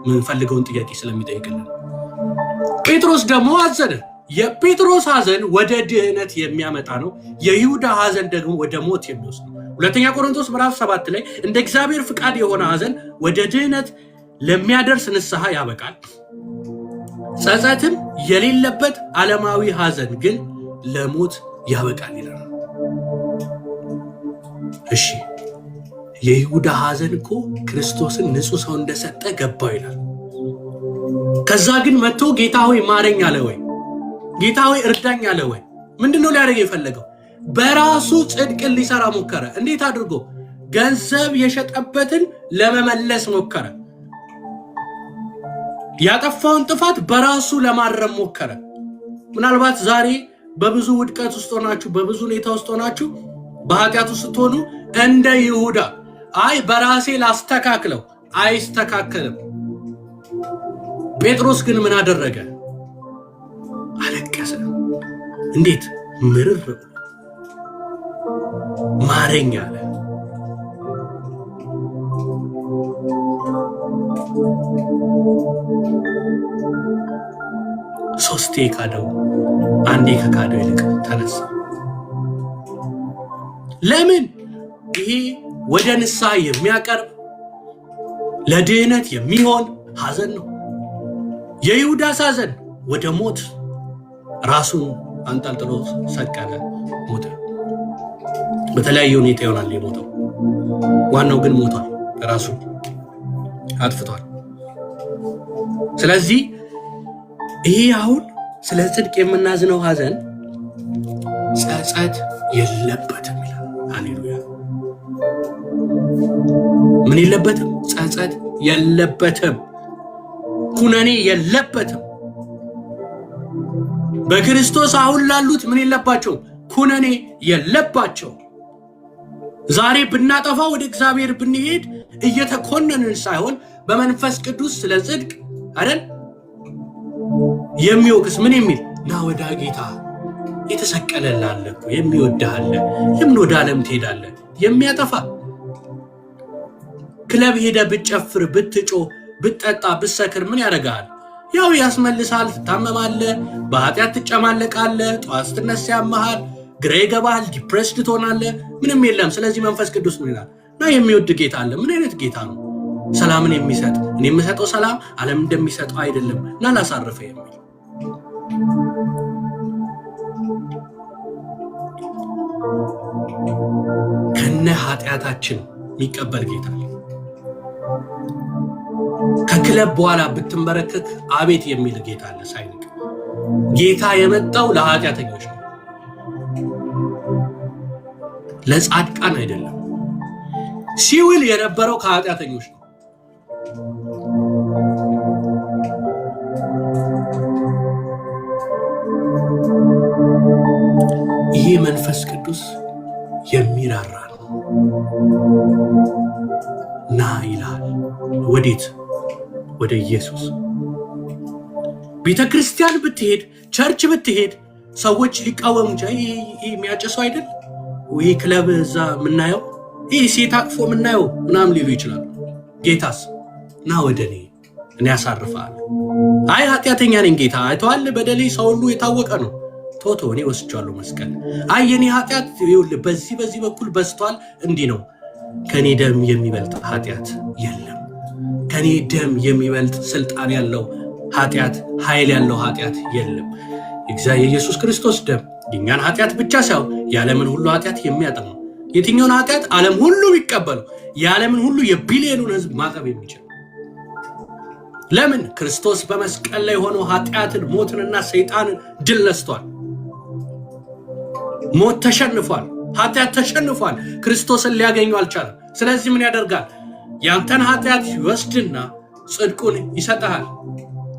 ምንፈልገውን ጥያቄ ስለሚጠይቅልን። ጴጥሮስ ደግሞ አዘነ። የጴጥሮስ ሐዘን ወደ ድህነት የሚያመጣ ነው። የይሁዳ ሐዘን ደግሞ ወደ ሞት የሚወስድ ነው። ሁለተኛ ቆሮንቶስ ምዕራፍ 7 ላይ እንደ እግዚአብሔር ፍቃድ የሆነ ሐዘን ወደ ድህነት ለሚያደርስ ንስሐ ያበቃል። ጸጸትም የሌለበት ዓለማዊ ሐዘን ግን ለሞት ያበቃል ይላል። እሺ፣ የይሁዳ ሐዘን እኮ ክርስቶስን ንጹሕ ሰው እንደሰጠ ገባው ይላል። ከዛ ግን መጥቶ ጌታ ሆይ ማረኝ አለ ወይ? ጌታ ሆይ እርዳኝ አለ ወይ? ምንድነው ሊያደርግ የፈለገው? በራሱ ጽድቅን ሊሰራ ሞከረ። እንዴት አድርጎ? ገንዘብ የሸጠበትን ለመመለስ ሞከረ። ያጠፋውን ጥፋት በራሱ ለማረም ሞከረ። ምናልባት ዛሬ በብዙ ውድቀት ውስጥ ሆናችሁ በብዙ ሁኔታ ውስጥ ሆናችሁ በኃጢአት ውስጥ ስትሆኑ እንደ ይሁዳ አይ በራሴ ላስተካክለው አይስተካከልም። ጴጥሮስ ግን ምን አደረገ? አለቀሰ። እንዴት? ምርር ብሎ ማረኝ አለ። ሶስቴ ካደው አንዴ ከካደው ይልቅ ተነሳ። ለምን? ይሄ ወደ ንስሐ የሚያቀርብ ለድህነት የሚሆን ሐዘን ነው። የይሁዳ ሐዘን ወደ ሞት ራሱን አንጠልጥሎ ሰቀለ፣ ሞተ። በተለያየ ሁኔታ ይሆናል የሞተው። ዋናው ግን ሞቷል፣ ራሱ አጥፍቷል። ስለዚህ ይሄ አሁን ስለ ጽድቅ የምናዝነው ሐዘን ጸጸት የለበትም ይላል። ሃሌሉያ! ምን የለበትም? ጸጸት የለበትም፣ ኩነኔ የለበትም። በክርስቶስ አሁን ላሉት ምን የለባቸው? ኩነኔ የለባቸው። ዛሬ ብናጠፋ ወደ እግዚአብሔር ብንሄድ እየተኮነንን ሳይሆን በመንፈስ ቅዱስ ስለ ጽድቅ አይደል የሚወቅስ ምን የሚል ና ወደ ጌታ የተሰቀለላለ እኮ የሚወድሃለ ለምን ወደ ዓለም ትሄዳለህ? የሚያጠፋ ክለብ ሄደ ብትጨፍር ብትጮ ብትጠጣ ብትሰክር ምን ያደርጋል? ያው ያስመልሳል። ትታመማለህ፣ በኃጢአት ትጨማለቃለህ፣ ጠዋት ስትነሳ ያመሃል፣ ግራ ይገባል፣ ዲፕሬስድ ትሆናለህ። ምንም የለም። ስለዚህ መንፈስ ቅዱስ ምን ይላል? ና የሚወድ ጌታ አለ። ምን አይነት ጌታ ነው? ሰላምን የሚሰጥ እኔ የምሰጠው ሰላም ዓለም እንደሚሰጠው አይደለም፣ ና ላሳርፈ የሚል ከነ ኃጢአታችን የሚቀበል ጌታ አለ። ከክለብ በኋላ ብትንበረከክ አቤት የሚል ጌታ አለ ሳይንቅ። ጌታ የመጣው ለኃጢአተኞች ነው፣ ለጻድቃን አይደለም። ሲውል የነበረው ከኃጢአተኞች ነው። ይሄ መንፈስ ቅዱስ የሚራራ ነው። ና ይላል። ወዴት? ወደ ኢየሱስ። ቤተ ክርስቲያን ብትሄድ፣ ቸርች ብትሄድ ሰዎች ሊቃወሙ ይሄ የሚያጨሰው አይደል? ወይ ክለብ እዛ የምናየው ይሄ ሴት አቅፎ የምናየው ምናምን ሊሉ ይችላሉ። ጌታስ ና ወደ እኔ ያሳርፋለሁ። አይ ኃጢአተኛ ነኝ ጌታ አይተዋል፣ በደሌ ሰው ሁሉ የታወቀ ነው። ቶቶ እኔ ወስጃለሁ መስቀል። አይ የኔ ኃጢአት ይኸውልህ በዚህ በኩል በስቷል፣ እንዲህ ነው። ከኔ ደም የሚበልጥ ኃጢአት የለም። ከኔ ደም የሚበልጥ ስልጣን ያለው ኃጢአት፣ ኃይል ያለው ኃጢአት የለም። የኢየሱስ ክርስቶስ ደም የኛን ኃጢአት ብቻ ሳይሆን የዓለምን ሁሉ ኃጢአት የሚያጥብ ነው። የትኛውን ኃጢአት? ዓለም ሁሉ ቢቀበሉ የዓለምን ሁሉ የቢሊዮኑን ሕዝብ ማጠብ የሚችል። ለምን? ክርስቶስ በመስቀል ላይ ሆኖ ኃጢአትን፣ ሞትንና ሰይጣንን ድል ነስቷል። ሞት ተሸንፏል፣ ኃጢአት ተሸንፏል። ክርስቶስን ሊያገኘው አልቻለም። ስለዚህ ምን ያደርጋል? ያንተን ኃጢአት ይወስድና ጽድቁን ይሰጥሃል።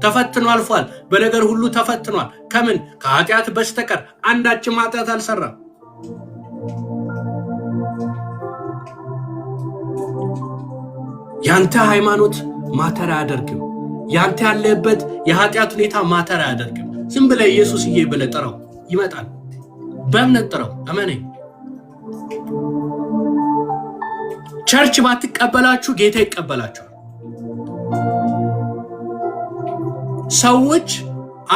ተፈትኖ አልፏል። በነገር ሁሉ ተፈትኗል። ከምን? ከኃጢአት በስተቀር አንዳችም ኃጢአት አልሰራም። ያንተ ሃይማኖት ማተር አያደርግም። ያንተ ያለበት የኃጢአት ሁኔታ ማተር አያደርግም። ዝም ብለህ ኢየሱስዬ ብለህ ጥራው፣ ይመጣል። በእምነት ጥራው፣ እመነኝ። ቸርች ባትቀበላችሁ ጌታ ይቀበላችኋል። ሰዎች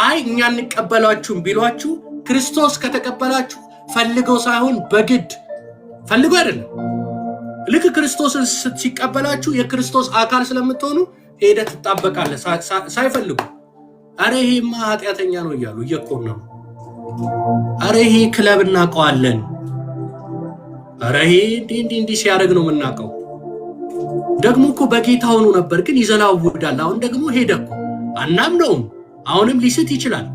አይ እኛ እንቀበላችሁም ቢሏችሁ ክርስቶስ ከተቀበላችሁ ፈልገው ሳይሆን በግድ ፈልገው አይደለም። ልክ ክርስቶስን ሲቀበላችሁ የክርስቶስ አካል ስለምትሆኑ ሄደህ ትጣበቃለህ ሳይፈልጉ። አረ ይሄማ ኃጢአተኛ ነው እያሉ እየኮነኑ፣ አረ ይሄ ክለብ እናውቀዋለን፣ አረ ይሄ እንዲህ ሲያደርግ ነው የምናውቀው። ደግሞ እኮ በጌታ ሆኖ ነበር ግን ይዘላውዳል። አሁን ደግሞ ሄደ እኮ አናምነውም። አሁንም ሊስት ይችላል።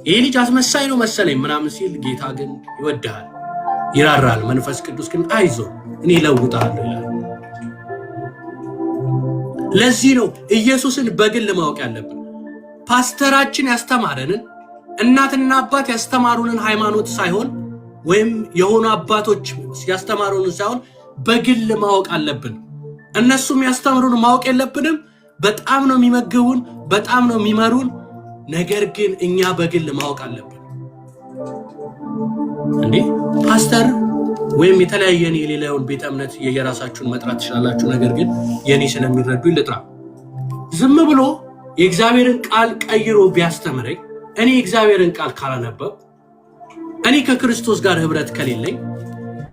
ይሄ ልጅ አስመሳይ ነው መሰለኝ ምናምን ሲል ጌታ ግን ይወድሃል፣ ይራራል። መንፈስ ቅዱስ ግን አይዞ እኔ ለውጣለሁ ይላል። ለዚህ ነው ኢየሱስን በግል ማወቅ ያለብን። ፓስተራችን ያስተማረንን እናትና አባት ያስተማሩንን ሃይማኖት ሳይሆን ወይም የሆኑ አባቶች ያስተማሩንን ሳይሆን በግል ማወቅ አለብን። እነሱም ያስተምሩን ማወቅ የለብንም። በጣም ነው የሚመግቡን፣ በጣም ነው የሚመሩን። ነገር ግን እኛ በግል ማወቅ አለብን። እንዴ ፓስተር ወይም የተለያየን የሌላውን ቤተ እምነት የየራሳችሁን መጥራት ትችላላችሁ። ነገር ግን የኔ ስለሚረዱ ልጥራ። ዝም ብሎ የእግዚአብሔርን ቃል ቀይሮ ቢያስተምረኝ እኔ የእግዚአብሔርን ቃል ካላነበብ እኔ ከክርስቶስ ጋር ህብረት ከሌለኝ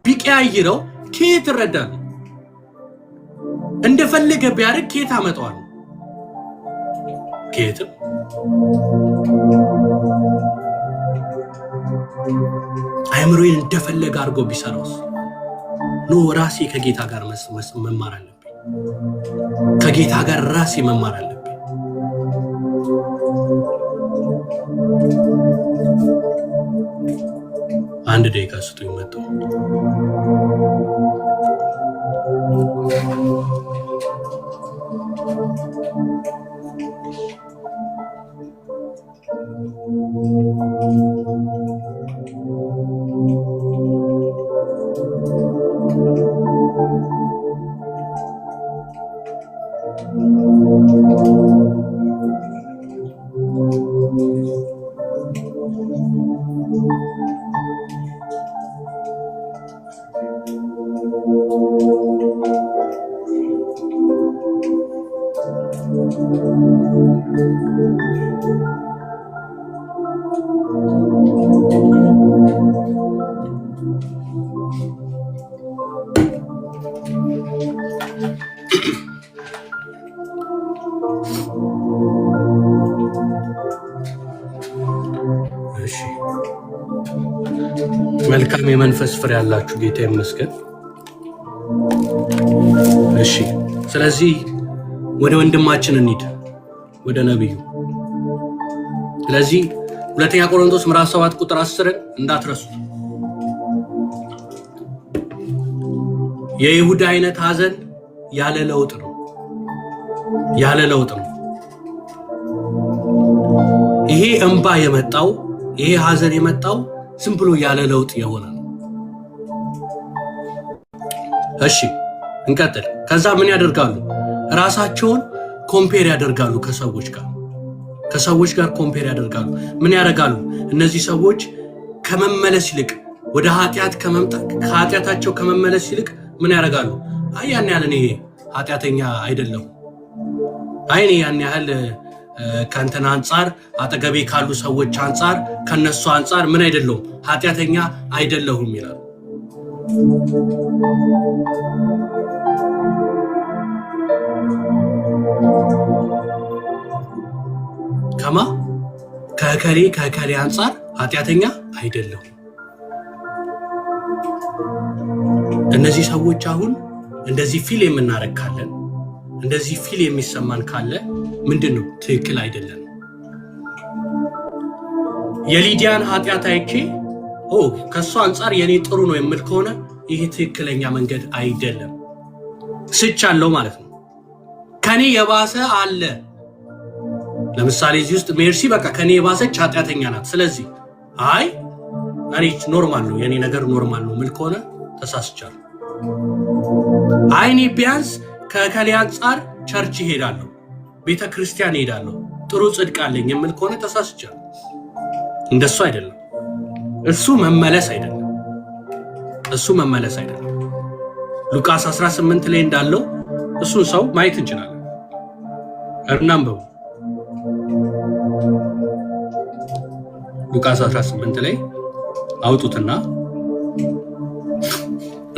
ቢቀያይረው ከየት እረዳለሁ? እንደፈለገ ቢያደርግ ከየት አመጣዋለሁ? ከየትም። አይምሮዬን እንደፈለገ አድርጎ ቢሰራውስ? ኖ ራሴ ከጌታ ጋር መማር አለብኝ። ከጌታ ጋር ራሴ መማር አለብኝ። አንድ ደቂቃ ስጡኝ መጣሁ። መልካም የመንፈስ ፍሬ ያላችሁ ጌታ ይመስገን። እሺ ስለዚህ ወደ ወንድማችን እንሂድ፣ ወደ ነብዩ። ስለዚህ ሁለተኛ ቆሮንቶስ ምዕራፍ 7 ቁጥር 10 እንዳትረሱት። የይሁዳ አይነት ሐዘን ያለ ለውጥ ነው፣ ያለ ለውጥ ነው። ይሄ እንባ የመጣው ይሄ ሐዘን የመጣው ዝም ብሎ ያለ ለውጥ የሆነ ነው። እሺ እንቀጥል። ከዛ ምን ያደርጋሉ? ራሳቸውን ኮምፔር ያደርጋሉ ከሰዎች ጋር ኮምፔር ያደርጋሉ። ምን ያደርጋሉ? እነዚህ ሰዎች ከመመለስ ይልቅ ወደ ኃጢአት ከኃጢአታቸው ከመመለስ ይልቅ ምን ያደርጋሉ? አይ ያን ያህል እኔ ኃጢአተኛ አይደለሁም፣ አይ እኔ ያን ያህል ከእንትና አንጻር አጠገቤ ካሉ ሰዎች አንጻር ከነሱ አንጻር ምን አይደለሁም፣ ኃጢአተኛ አይደለሁም ይላሉ። ከከሌ አንጻር ኃጢአተኛ አይደለሁም። እነዚህ ሰዎች አሁን እንደዚህ ፊል የምናረግ ካለን እንደዚህ ፊል የሚሰማን ካለ ምንድነው? ትክክል አይደለም። የሊዲያን ኃጢአት አይቼ ከሷ አንጻር የኔ ጥሩ ነው የምል ከሆነ ይሄ ትክክለኛ መንገድ አይደለም። ስቻለው ማለት ነው። ከኔ የባሰ አለ። ለምሳሌ እዚህ ውስጥ ሜርሲ በቃ ከኔ የባሰች ኃጢአተኛ ናት። ስለዚህ አይ እኔ ኖርማል ነው የኔ ነገር ኖርማል ነው የምል ከሆነ ተሳስቻለሁ። አይኔ ቢያንስ ከከሌ አንጻር ቸርች ይሄዳለሁ፣ ቤተ ክርስቲያን ይሄዳለሁ፣ ጥሩ ጽድቅ አለኝ የምል ከሆነ ተሳስቻለሁ። እንደሱ አይደለም። እሱ መመለስ አይደለም። ሉቃስ 18 ላይ እንዳለው እሱን ሰው ማየት እንችላለን። እናንበው። ሉቃስ 18 ላይ አውጡትና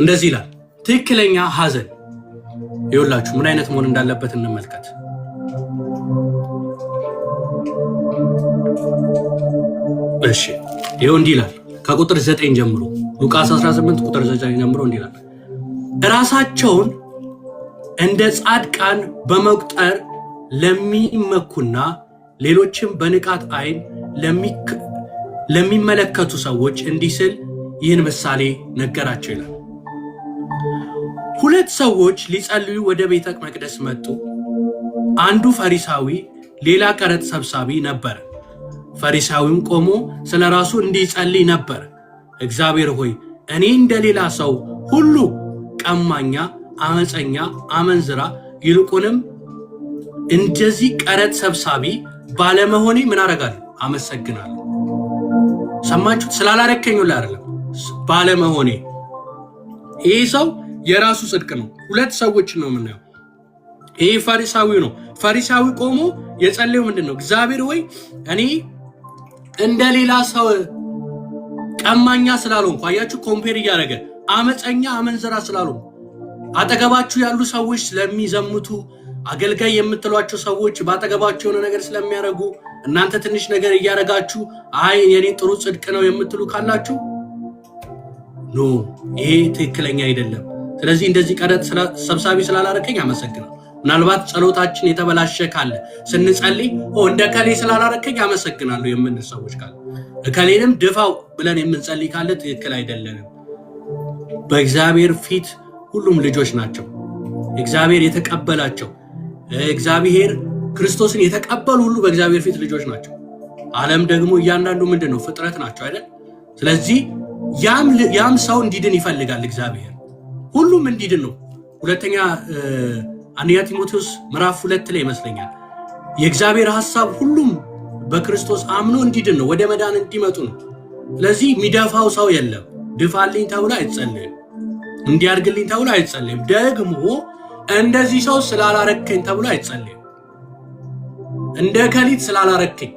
እንደዚህ ይላል። ትክክለኛ ሐዘን ይኸውላችሁ ምን አይነት መሆን እንዳለበት እንመልከት። እሺ ይኸው እንዲህ ይላል ከቁጥር 9 ጀምሮ ሉቃስ 18 ቁጥር 9 ጀምሮ እንዲህ ይላል። ራሳቸውን እንደ ጻድቃን በመቁጠር ለሚመኩና ሌሎችም በንቃት አይን ለሚመለከቱ ሰዎች እንዲህ ሲል ይህን ምሳሌ ነገራቸው ይላል። ሁለት ሰዎች ሊጸልዩ ወደ ቤተ መቅደስ መጡ። አንዱ ፈሪሳዊ ሌላ ቀረጥ ሰብሳቢ ነበር። ፈሪሳዊም ቆሞ ስለራሱ እንዲጸልይ ነበር። እግዚአብሔር ሆይ እኔ እንደሌላ ሰው ሁሉ ቀማኛ፣ አመፀኛ፣ አመንዝራ ይልቁንም እንደዚህ ቀረጥ ሰብሳቢ ባለመሆኔ ምን አደርጋለሁ? አመሰግናለሁ። ሰማችሁት? ስላላረከኝ ላይ አይደለም፣ ባለመሆኔ። ይሄ ሰው የራሱ ጽድቅ ነው። ሁለት ሰዎች ነው የምናየው። ይሄ ፈሪሳዊ ነው። ፈሪሳዊ ቆሞ የጸለየው ምንድነው? እግዚአብሔር ወይ እኔ እንደሌላ ሰው ቀማኛ ስላልሆንኩ፣ አያችሁ፣ ኮምፔር እያደረገ አመፀኛ፣ አመንዝራ ስላልሆንኩ፣ አጠገባችሁ ያሉ ሰዎች ስለሚዘምቱ፣ አገልጋይ የምትሏቸው ሰዎች ባጠገባቸው የሆነ ነገር ስለሚያደርጉ እናንተ ትንሽ ነገር እያደረጋችሁ አይ የኔ ጥሩ ጽድቅ ነው የምትሉ ካላችሁ ኖ፣ ይሄ ትክክለኛ አይደለም። ስለዚህ እንደዚህ ቀረጥ ሰብሳቢ ስላላረከኝ አመሰግናለሁ። ምናልባት ጸሎታችን የተበላሸ ካለ ስንጸልይ እንደ ከሌ ስላላረከኝ አመሰግናለሁ የምንል ሰዎች ካለ ከሌንም ድፋው ብለን የምንጸልይ ካለ ትክክል አይደለንም። በእግዚአብሔር ፊት ሁሉም ልጆች ናቸው። እግዚአብሔር የተቀበላቸው፣ እግዚአብሔር ክርስቶስን የተቀበሉ ሁሉ በእግዚአብሔር ፊት ልጆች ናቸው። ዓለም ደግሞ እያንዳንዱ ምንድነው? ፍጥረት ናቸው አይደል? ስለዚህ ያም ሰው እንዲድን ይፈልጋል እግዚአብሔር። ሁሉም እንዲድን ነው። ሁለተኛ አንደኛ ጢሞቴዎስ ምዕራፍ 2 ላይ ይመስለኛል የእግዚአብሔር ሐሳብ ሁሉም በክርስቶስ አምኖ እንዲድን ነው፣ ወደ መዳን እንዲመጡ ነው። ስለዚህ የሚደፋው ሰው የለም። ድፋልኝ ተብሎ አይጸልይም፣ እንዲያርግልኝ ተብሎ አይጸልይም። ደግሞ እንደዚህ ሰው ስላላረከኝ ተብሎ አይጸልይም። እንደ ከሊት ስላላረከኝ፣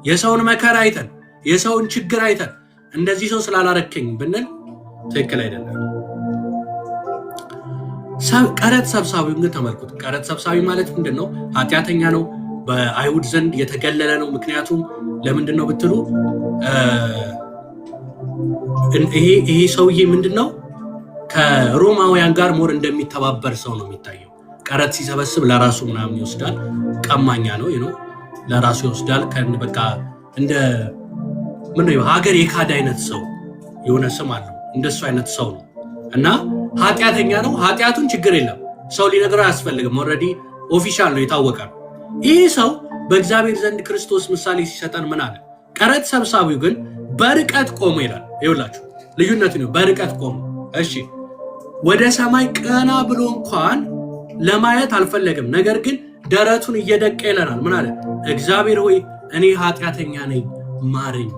የሰውን መከራ አይተን፣ የሰውን ችግር አይተን እንደዚህ ሰው ስላላረከኝ ብንል ትክክል አይደለም። ቀረጥ ሰብሳቢውን ግን ተመልኩት። ቀረጥ ሰብሳቢ ማለት ምንድነው? ኃጢአተኛ ነው፣ በአይሁድ ዘንድ የተገለለ ነው። ምክንያቱም ለምንድነው ብትሉ ይሄ ሰውዬ ምንድነው? ከሮማውያን ጋር ሞር እንደሚተባበር ሰው ነው የሚታየው። ቀረጥ ሲሰበስብ ለራሱ ምናምን ይወስዳል። ቀማኛ ነው ነው ለራሱ ይወስዳል። በቃ እንደ ምን ነው ሀገር የካድ አይነት ሰው የሆነ ስም አለው። እንደሱ አይነት ሰው ነው እና ኃጢአተኛ ነው። ኃጢአቱን ችግር የለም ሰው ሊነግረው አያስፈልግም። ኦልሬዲ ኦፊሻል ነው፣ የታወቀ ነው። ይህ ሰው በእግዚአብሔር ዘንድ ክርስቶስ ምሳሌ ሲሰጠን ምን አለ? ቀረጥ ሰብሳቢው ግን በርቀት ቆሞ ይላል። ይኸውላችሁ ልዩነቱ ነው። በርቀት ቆሞ እሺ፣ ወደ ሰማይ ቀና ብሎ እንኳን ለማየት አልፈለግም። ነገር ግን ደረቱን እየደቀ ይለናል። ምን አለ? እግዚአብሔር ሆይ እኔ ኃጢአተኛ ነኝ ማረኝ።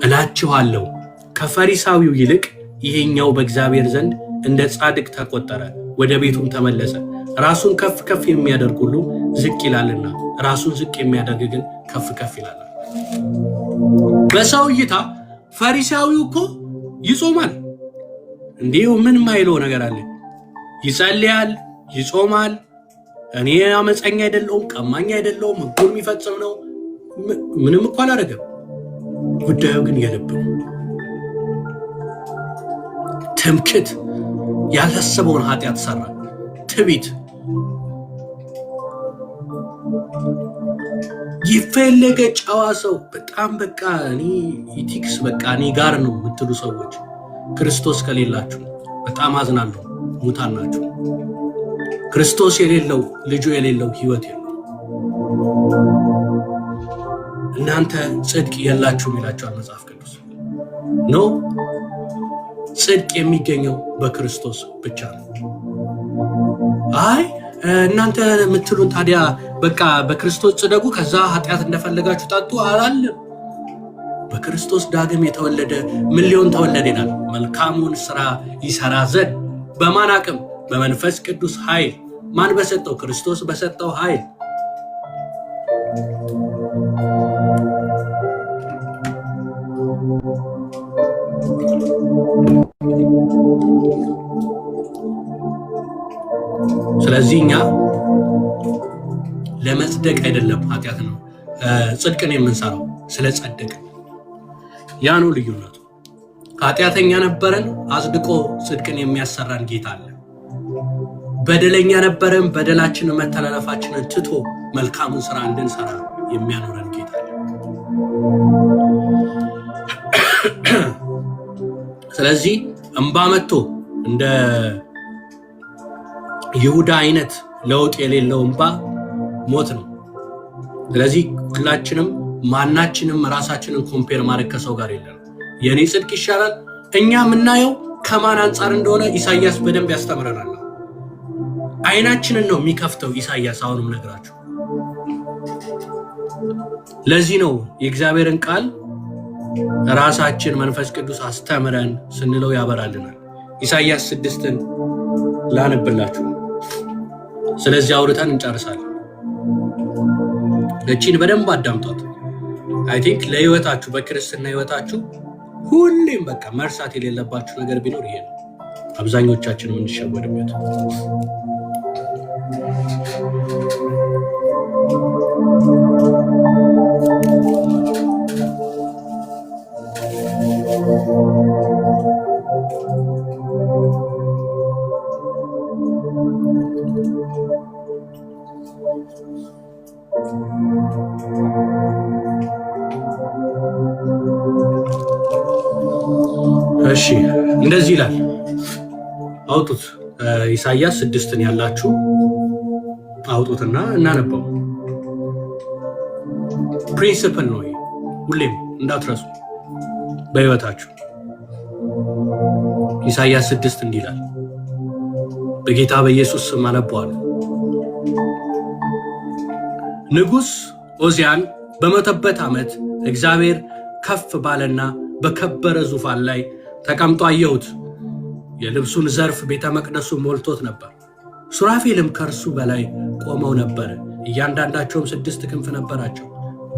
እላችኋለሁ ከፈሪሳዊው ይልቅ ይሄኛው በእግዚአብሔር ዘንድ እንደ ጻድቅ ተቆጠረ፣ ወደ ቤቱም ተመለሰ። ራሱን ከፍ ከፍ የሚያደርግ ሁሉ ዝቅ ይላልና ራሱን ዝቅ የሚያደርግ ግን ከፍ ከፍ ይላል። በሰው እይታ ፈሪሳዊው እኮ ይጾማል፣ እንዲሁ ምን ማይለው ነገር አለ? ይጸልያል፣ ይጾማል። እኔ አመፀኛ አይደለሁም፣ ቀማኛ አይደለሁም፣ ሕጉን የሚፈጽም ነው፣ ምንም እኮ አላደረገም። ጉዳዩ ግን የልብ ነው። ትምክት፣ ያላሰበውን ኃጢአት ሰራ። ትቢት፣ ይፈለገ ጨዋ ሰው በጣም በቃ እኔ ኢቲክስ በቃ እኔ ጋር ነው የምትሉ ሰዎች ክርስቶስ ከሌላችሁ በጣም አዝናለሁ። ሙታን ናችሁ። ክርስቶስ የሌለው ልጁ የሌለው ህይወት የለው። እናንተ ጽድቅ የላችሁም ይላችኋል መጽሐፍ ቅዱስ ነው። ጽድቅ የሚገኘው በክርስቶስ ብቻ ነው። አይ እናንተ የምትሉን ታዲያ በቃ በክርስቶስ ጽደቁ፣ ከዛ ኃጢአት እንደፈለጋችሁ ጠጡ አላለም። በክርስቶስ ዳግም የተወለደ ምን ሊሆን ተወለደ ይላል? መልካሙን ስራ ይሰራ ዘንድ። በማን አቅም? በመንፈስ ቅዱስ ኃይል። ማን በሰጠው? ክርስቶስ በሰጠው ኃይል። ስለዚህ እኛ ለመጽደቅ አይደለም ኃጢአት ነው ጽድቅን የምንሰራው፣ ስለ ጸደቅ። ያ ነው ልዩነቱ። ኃጢአተኛ ነበረን፣ አጽድቆ ጽድቅን የሚያሰራን ጌታ አለ። በደለኛ ነበረን፣ በደላችንን መተላለፋችንን ትቶ መልካሙን ስራ እንድንሰራ የሚያኖረን ጌታ አለ። ስለዚህ እንባ መጥቶ እንደ ይሁዳ አይነት ለውጥ የሌለው እንባ ሞት ነው። ስለዚህ ሁላችንም ማናችንም ራሳችንን ኮምፔር ማድረግ ከሰው ጋር የለም። የኔ ጽድቅ ይሻላል እኛ የምናየው ከማን አንጻር እንደሆነ ኢሳይያስ በደንብ ያስተምረናል። አይናችንን ነው የሚከፍተው ኢሳይያስ። አሁንም ነግራችሁ ለዚህ ነው የእግዚአብሔርን ቃል ራሳችን መንፈስ ቅዱስ አስተምረን ስንለው ያበራልናል። ኢሳይያስ 6ን ላነብላችሁ። ስለዚህ አውርተን እንጨርሳለን። እቺን በደንብ አዳምጧት። አይ ቲንክ ለህይወታችሁ በክርስትና ህይወታችሁ ሁሌም በቃ መርሳት የሌለባችሁ ነገር ቢኖር ይሄ ነው። አብዛኞቻችን የምንሸወድበት እሺ እንደዚህ ይላል። አውጡት። ኢሳይያስ 6ን ያላችሁ አውጡትና እናነበው። ፕሪንሲፕል ነው ይሄ፣ ሁሌም እንዳትረሱ በህይወታችሁ። ኢሳይያስ 6 እንዲህ ይላል። በጌታ በኢየሱስ ስም አነበዋለሁ። ንጉሥ ዖዝያን በሞተበት ዓመት እግዚአብሔር ከፍ ባለና በከበረ ዙፋን ላይ ተቀምጦ አየሁት። የልብሱን ዘርፍ ቤተ መቅደሱ ሞልቶት ነበር። ሱራፌልም ከእርሱ በላይ ቆመው ነበር። እያንዳንዳቸውም 6 ክንፍ ነበራቸው።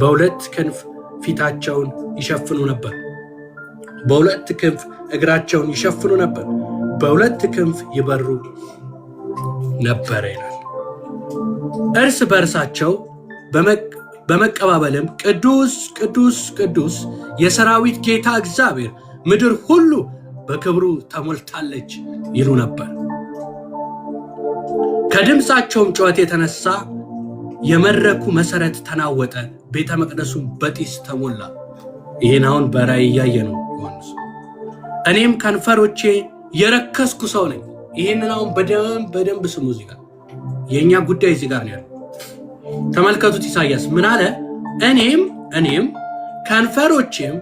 በ2 ክንፍ ፊታቸውን ይሸፍኑ ነበር፣ በ2 ክንፍ እግራቸውን ይሸፍኑ ነበር፣ በ2 ክንፍ ይበሩ ነበር ይላል። እርስ በእርሳቸው በመቀባበልም ቅዱስ ቅዱስ ቅዱስ የሰራዊት ጌታ እግዚአብሔር፣ ምድር ሁሉ በክብሩ ተሞልታለች ይሉ ነበር። ከድምፃቸውም ጩኸት የተነሳ የመድረኩ መሰረት ተናወጠ፣ ቤተ መቅደሱም በጢስ ተሞላ። ይህን አሁን በራእይ እያየ ነው ዮሐንስ። እኔም ከንፈሮቼ የረከስኩ ሰው ነኝ። ይህንን አሁን በደንብ ስሙ። እዚህ ጋር የእኛ ጉዳይ እዚህ ጋር ነው ያለው። ተመልከቱት። ኢሳይያስ ምን አለ? እኔም ከንፈሮቼም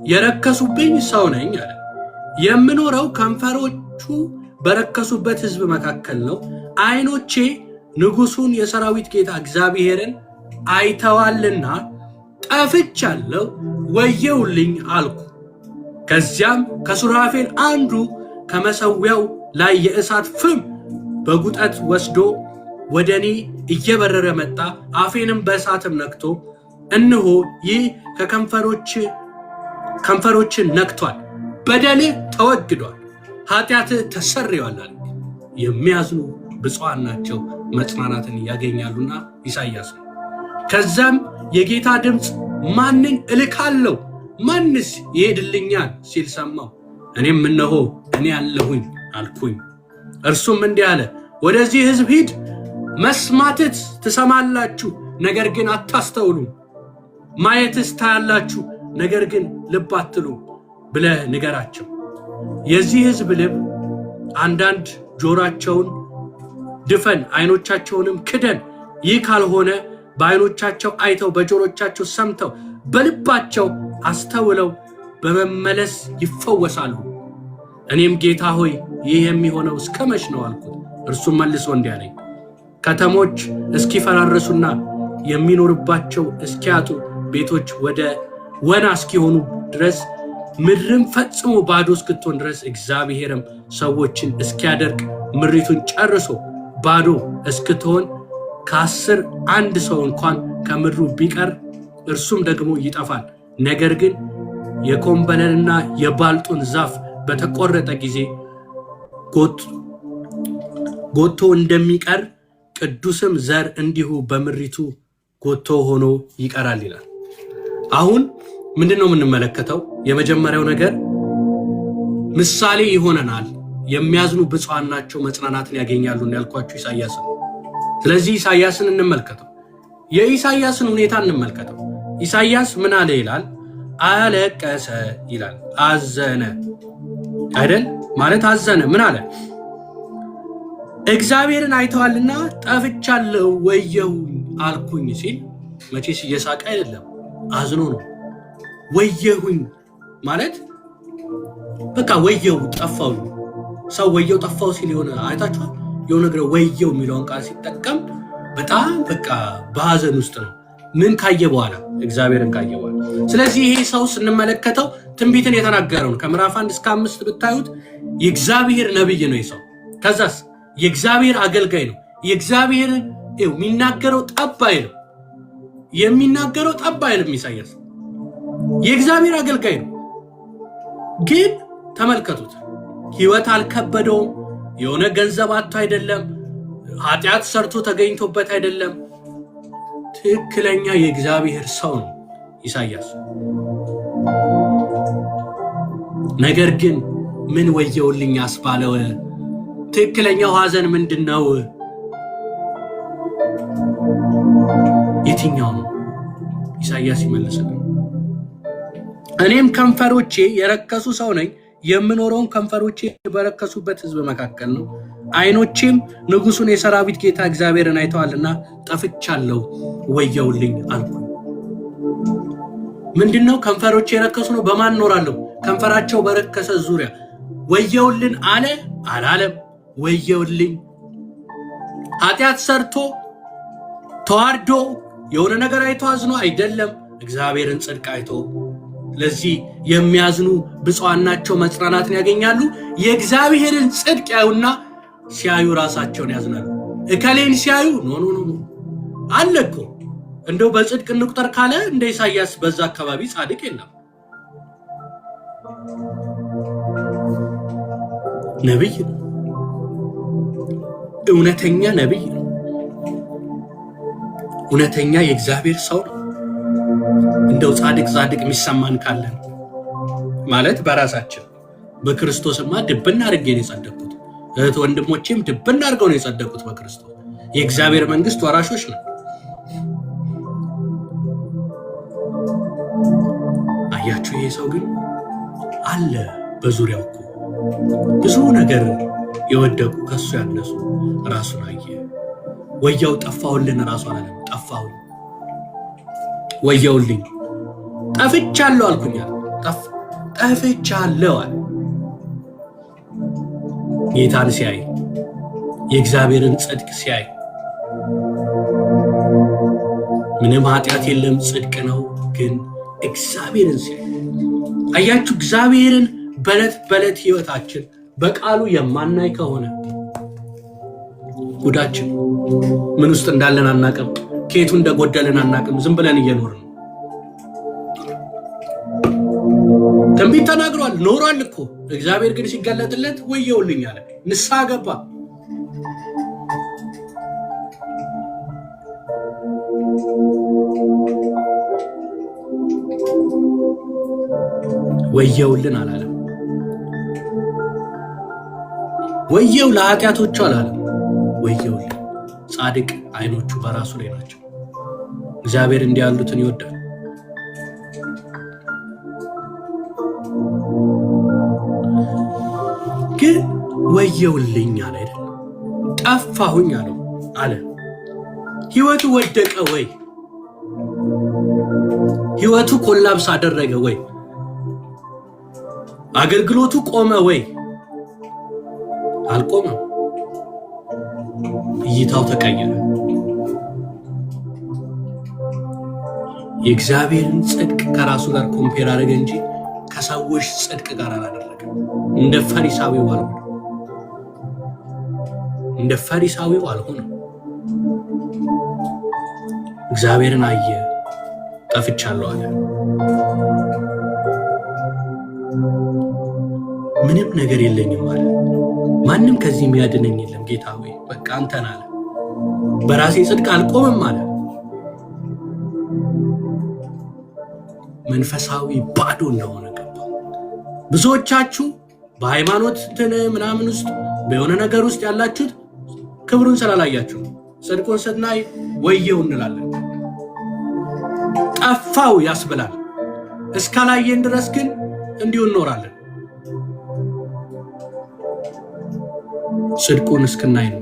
የረከሱብኝ ሰው ነኝ አለ። የምኖረው ከንፈሮቹ በረከሱበት ሕዝብ መካከል ነው። ዓይኖቼ ንጉሡን የሰራዊት ጌታ እግዚአብሔርን አይተዋልና ጠፍቻለሁ፣ ወየውልኝ አልኩ። ከዚያም ከሱራፌል አንዱ ከመሠዊያው ላይ የእሳት ፍም በጉጠት ወስዶ ወደ እኔ እየበረረ መጣ። አፌንም በእሳትም ነክቶ እነሆ ይህ ከንፈሮችን ነክቷል፣ በደልህ ተወግዷል፣ ኃጢአትህ ተሰርዮአል። የሚያዝኑ ብፁዓን ናቸው መጽናናትን ያገኛሉና። ኢሳይያስ ነው። ከዛም የጌታ ድምፅ ማንን እልካለሁ ማንስ ይሄድልኛል ሲል ሰማሁ። እኔም እነሆ እኔ አለሁኝ አልኩኝ። እርሱም እንዲህ አለ፣ ወደዚህ ሕዝብ ሂድ፣ መስማትስ ትሰማላችሁ፣ ነገር ግን አታስተውሉም፣ ማየትስ ታያላችሁ፣ ነገር ግን ልብ አትሉም ብለህ ንገራቸው። የዚህ ሕዝብ ልብ አንዳንድ ጆሮአቸውን ድፈን፣ ዓይኖቻቸውንም ክደን። ይህ ካልሆነ በዓይኖቻቸው አይተው በጆሮቻቸው ሰምተው በልባቸው አስተውለው በመመለስ ይፈወሳሉ። እኔም ጌታ ሆይ ይህ የሚሆነው እስከ መች ነው አልኩት። እርሱም መልሶ እንዲህ አለኝ፣ ከተሞች እስኪፈራረሱና የሚኖርባቸው እስኪያጡ፣ ቤቶች ወደ ወና እስኪሆኑ ድረስ፣ ምድርም ፈጽሞ ባዶ እስክትሆን ድረስ፣ እግዚአብሔርም ሰዎችን እስኪያደርግ ምድሪቱን ጨርሶ ባዶ እስክትሆን ከ10 አንድ ሰው እንኳን ከምድሩ ቢቀር እርሱም ደግሞ ይጠፋል። ነገር ግን የኮምበለልና የባልጡን ዛፍ በተቆረጠ ጊዜ ጎቶ እንደሚቀር ቅዱስም ዘር እንዲሁ በምድሪቱ ጎቶ ሆኖ ይቀራል ይላል። አሁን ምንድነው የምንመለከተው? የመጀመሪያው ነገር ምሳሌ ይሆነናል። የሚያዝኑ ብፁዓን ናቸው መጽናናትን ያገኛሉ ያልኳችሁ ኢሳይያስን። ስለዚህ ኢሳይያስን እንመልከተው። የኢሳይያስን ሁኔታ እንመልከተው። ኢሳይያስ ምን አለ ይላል? አለቀሰ ይላል፣ አዘነ አይደል? ማለት አዘነ። ምን አለ? እግዚአብሔርን አይተዋልና ጠፍቻለሁ ወየሁኝ አልኩኝ ሲል መቼስ እየሳቀ አይደለም፣ አዝኖ ነው። ወየሁኝ ማለት በቃ ወየው ጠፋው። ሰው ወየው ጠፋው ሲል የሆነ አይታችኋል? የሆነ ነገር ወየው የሚለውን ቃል ሲጠቀም በጣም በቃ በሐዘን ውስጥ ነው። ምን ካየ በኋላ? እግዚአብሔርን ካየ በኋላ። ስለዚህ ይሄ ሰው ስንመለከተው ትንቢትን የተናገረው ነው። ከምዕራፍ 1 እስከ 5 ብታዩት የእግዚአብሔር ነብይ ነው ይሰው። ከዛስ የእግዚአብሔር አገልጋይ ነው። የእግዚአብሔር የሚናገረው ጠባይ ነው። የሚናገረው ጠባይ ነው። ኢሳይያስ የእግዚአብሔር አገልጋይ ነው። ግን ተመልከቱት፣ ህይወት አልከበደውም። የሆነ ገንዘብ አጥቶ አይደለም፣ ኃጢአት ሰርቶ ተገኝቶበት አይደለም። ትክክለኛ የእግዚአብሔር ሰው ነው ኢሳይያስ። ነገር ግን ምን ወየውልኝ አስባለው? ትክክለኛው ሐዘን ምንድነው? የትኛው ነው? ኢሳይያስ ይመልስልን። እኔም ከንፈሮቼ የረከሱ ሰው ነኝ፣ የምኖረውን ከንፈሮቼ በረከሱበት ህዝብ መካከል ነው። ዓይኖቼም ንጉሱን የሰራዊት ጌታ እግዚአብሔርን አይተዋልና ጠፍቻለሁ ወየውልኝ አልኩ። ምንድነው? ከንፈሮቼ የረከሱ ነው። በማን ኖራለሁ? ከንፈራቸው በረከሰ ዙሪያ። ወየውልን አለ አላለም? ወየውልኝ። ኃጢአት ሰርቶ ተዋርዶ የሆነ ነገር አይቶ አዝኖ አይደለም፣ እግዚአብሔርን ጽድቅ አይቶ። ለዚህ የሚያዝኑ ብፁዓን ናቸው መጽናናትን ያገኛሉ። የእግዚአብሔርን ጽድቅ ያዩና ሲያዩ ራሳቸውን ያዝናሉ። እከሌን ሲያዩ ኖ አለ እኮ እንደው በጽድቅ እንቁጠር ካለ እንደ ኢሳይያስ በዛ አካባቢ ጻድቅ የለም። ነብይ ነው፣ እውነተኛ ነብይ ነው፣ እውነተኛ የእግዚአብሔር ሰው ነው። እንደው ጻድቅ የሚሰማን ካለን ማለት በራሳችን በክርስቶስማ ድብና አድርጌ ነው የጸደቅኩት። እህት ወንድሞቼም ድብና አድርገው ነው የጸደቁት በክርስቶስ። የእግዚአብሔር መንግስት ወራሾች ነው። አያችሁ፣ ይሄ ሰው ግን አለ በዙሪያው እኮ ብዙ ነገር የወደቁ ከሱ ያነሱ። ራሱን አየ። ወያው ጠፋውልን፣ ራሱ አላለም ጠፋው። ወየውልኝ ጠፍቻለሁ አልኩኛል። ጠፍቻለሁ አለ። ጌታን ሲያይ የእግዚአብሔርን ጽድቅ ሲያይ ምንም ኃጢአት የለም፣ ጽድቅ ነው። ግን እግዚአብሔርን ሲያይ አያችሁ፣ እግዚአብሔርን በዕለት ህይወታችን በቃሉ የማናይ ከሆነ ጉዳችን ምን ውስጥ እንዳለን አናቅም፣ ከየቱ እንደጎደልን አናቅም። ዝም ብለን እየኖርን ነው። ትንቢት ተናግሯል፣ ኖሯል እኮ። እግዚአብሔር ግን ሲገለጥለት ወየውልኝ አለ። ንስሐ ገባ። ወየውልን አላለም። ወየው ለኃጢአቶቹ አላለም። ወየውልን። ጻድቅ ዓይኖቹ በራሱ ላይ ናቸው። እግዚአብሔር እንዲህ ያሉትን ይወዳል። ግን ወየውልኝ አለ አይደል? ጠፋሁኝ አለው አለ። ህይወቱ ወደቀ ወይ? ህይወቱ ኮላፕስ አደረገ ወይ? አገልግሎቱ ቆመ ወይ? አልቆመም። እይታው ተቀየረ። የእግዚአብሔርን ጽድቅ ከራሱ ጋር ኮምፔር አደረገ እንጂ ከሰዎች ጽድቅ ጋር አላደረገም። እንደ ፈሪሳዊው አልሆነ። እንደ ፈሪሳዊው አልሆነ። እግዚአብሔርን አየ። ጠፍቻለሁ አለ። ምንም ነገር የለኝም አለ። ማንም ከዚህ የሚያድነኝ የለም ጌታ ሆይ በቃ አንተን አለ። በራሴ ጽድቅ አልቆምም አለ። መንፈሳዊ ባዶ እንደሆነ ገባው። ብዙዎቻችሁ በሃይማኖት ምናምን ውስጥ በሆነ ነገር ውስጥ ያላችሁት ክብሩን ስላላያችሁ ጽድቁን ስናይ ወየው እንላለን። ጠፋው ያስብላል። እስካላየን ድረስ ግን እንዲሁ እንኖራለን። ጽድቁን እስክናይ ነው።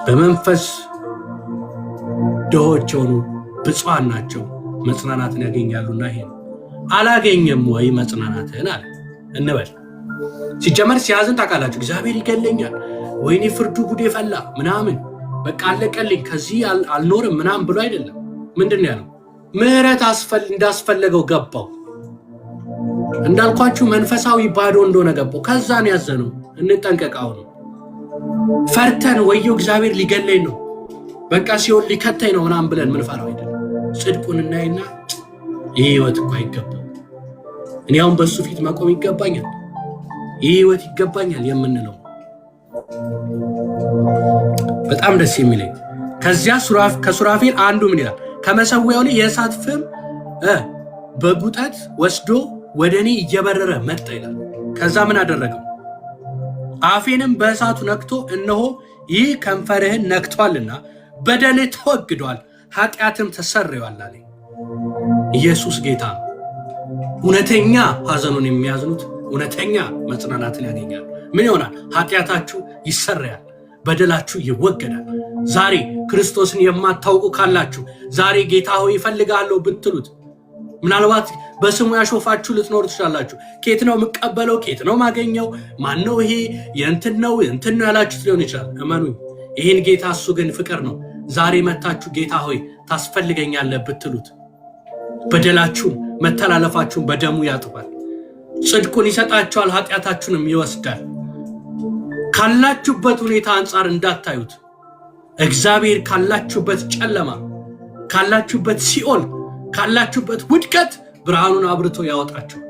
በመንፈስ ድሆች የሆኑ ብፁዓን ናቸው መጽናናትን ያገኛሉና። ይሄ አላገኘም ወይ መጽናናትን አለ እንበል። ሲጀመር ሲያዝን ታውቃላችሁ፣ እግዚአብሔር ይገለኛል፣ ወይኔ ፍርዱ ጉዴ ፈላ ምናምን በቃ አለቀልኝ ከዚህ አልኖርም ምናምን ብሎ አይደለም። ምንድን ነው ያለው? ምህረት እንዳስፈለገው ገባው። እንዳልኳችሁ መንፈሳዊ ባዶ እንደሆነ ገባው። ከዛን ያዘነው እንጠንቀቃው ነው። ፈርተን ወየው እግዚአብሔር ሊገለኝ ነው በቃ ሲኦል ሊከተኝ ነው ምናምን ብለን ምንፈራው አይደለም። ጽድቁን እናይና ይህ ህይወት እኮ አይገባው፣ እኔ አሁን በሱ ፊት መቆም ይገባኛል፣ ይህ ህይወት ይገባኛል የምንለው በጣም ደስ የሚለኝ። ከዚያ ከሱራፌል አንዱ ምን ይላል? ከመሰዊያው ላይ የእሳት ፍም በጉጠት ወስዶ ወደ እኔ እየበረረ መጣ ይላል። ከዛ ምን አደረገው? አፌንም በእሳቱ ነክቶ እነሆ ይህ ከንፈርህን ነክቷልና በደልህ ተወግዷል፣ ኃጢአትም ተሰርዮአል አለ። ኢየሱስ ጌታ ነው። እውነተኛ ሐዘኑን የሚያዝኑት እውነተኛ መጽናናትን ያገኛሉ። ምን ይሆናል? ኃጢአታችሁ ይሰረያል፣ በደላችሁ ይወገዳል። ዛሬ ክርስቶስን የማታውቁ ካላችሁ ዛሬ ጌታ ሆይ እፈልግሃለሁ ብትሉት ምናልባት በስሙ ያሾፋችሁ ልትኖሩ ትችላላችሁ። ኬት ነው የምቀበለው? ኬት ነው ማገኘው? ማን ነው ይሄ? የእንትን ነው ያላችሁት ሊሆን ይችላል። እመኑኝ ይህን ጌታ እሱ ግን ፍቅር ነው። ዛሬ መታችሁ ጌታ ሆይ ታስፈልገኛለህ ብትሉት በደላችሁን መተላለፋችሁን በደሙ ያጥባል፣ ጽድቁን ይሰጣችኋል፣ ኃጢአታችሁንም ይወስዳል። ካላችሁበት ሁኔታ አንጻር እንዳታዩት። እግዚአብሔር ካላችሁበት ጨለማ፣ ካላችሁበት ሲኦል፣ ካላችሁበት ውድቀት ብርሃኑን አብርቶ ያወጣችሁ።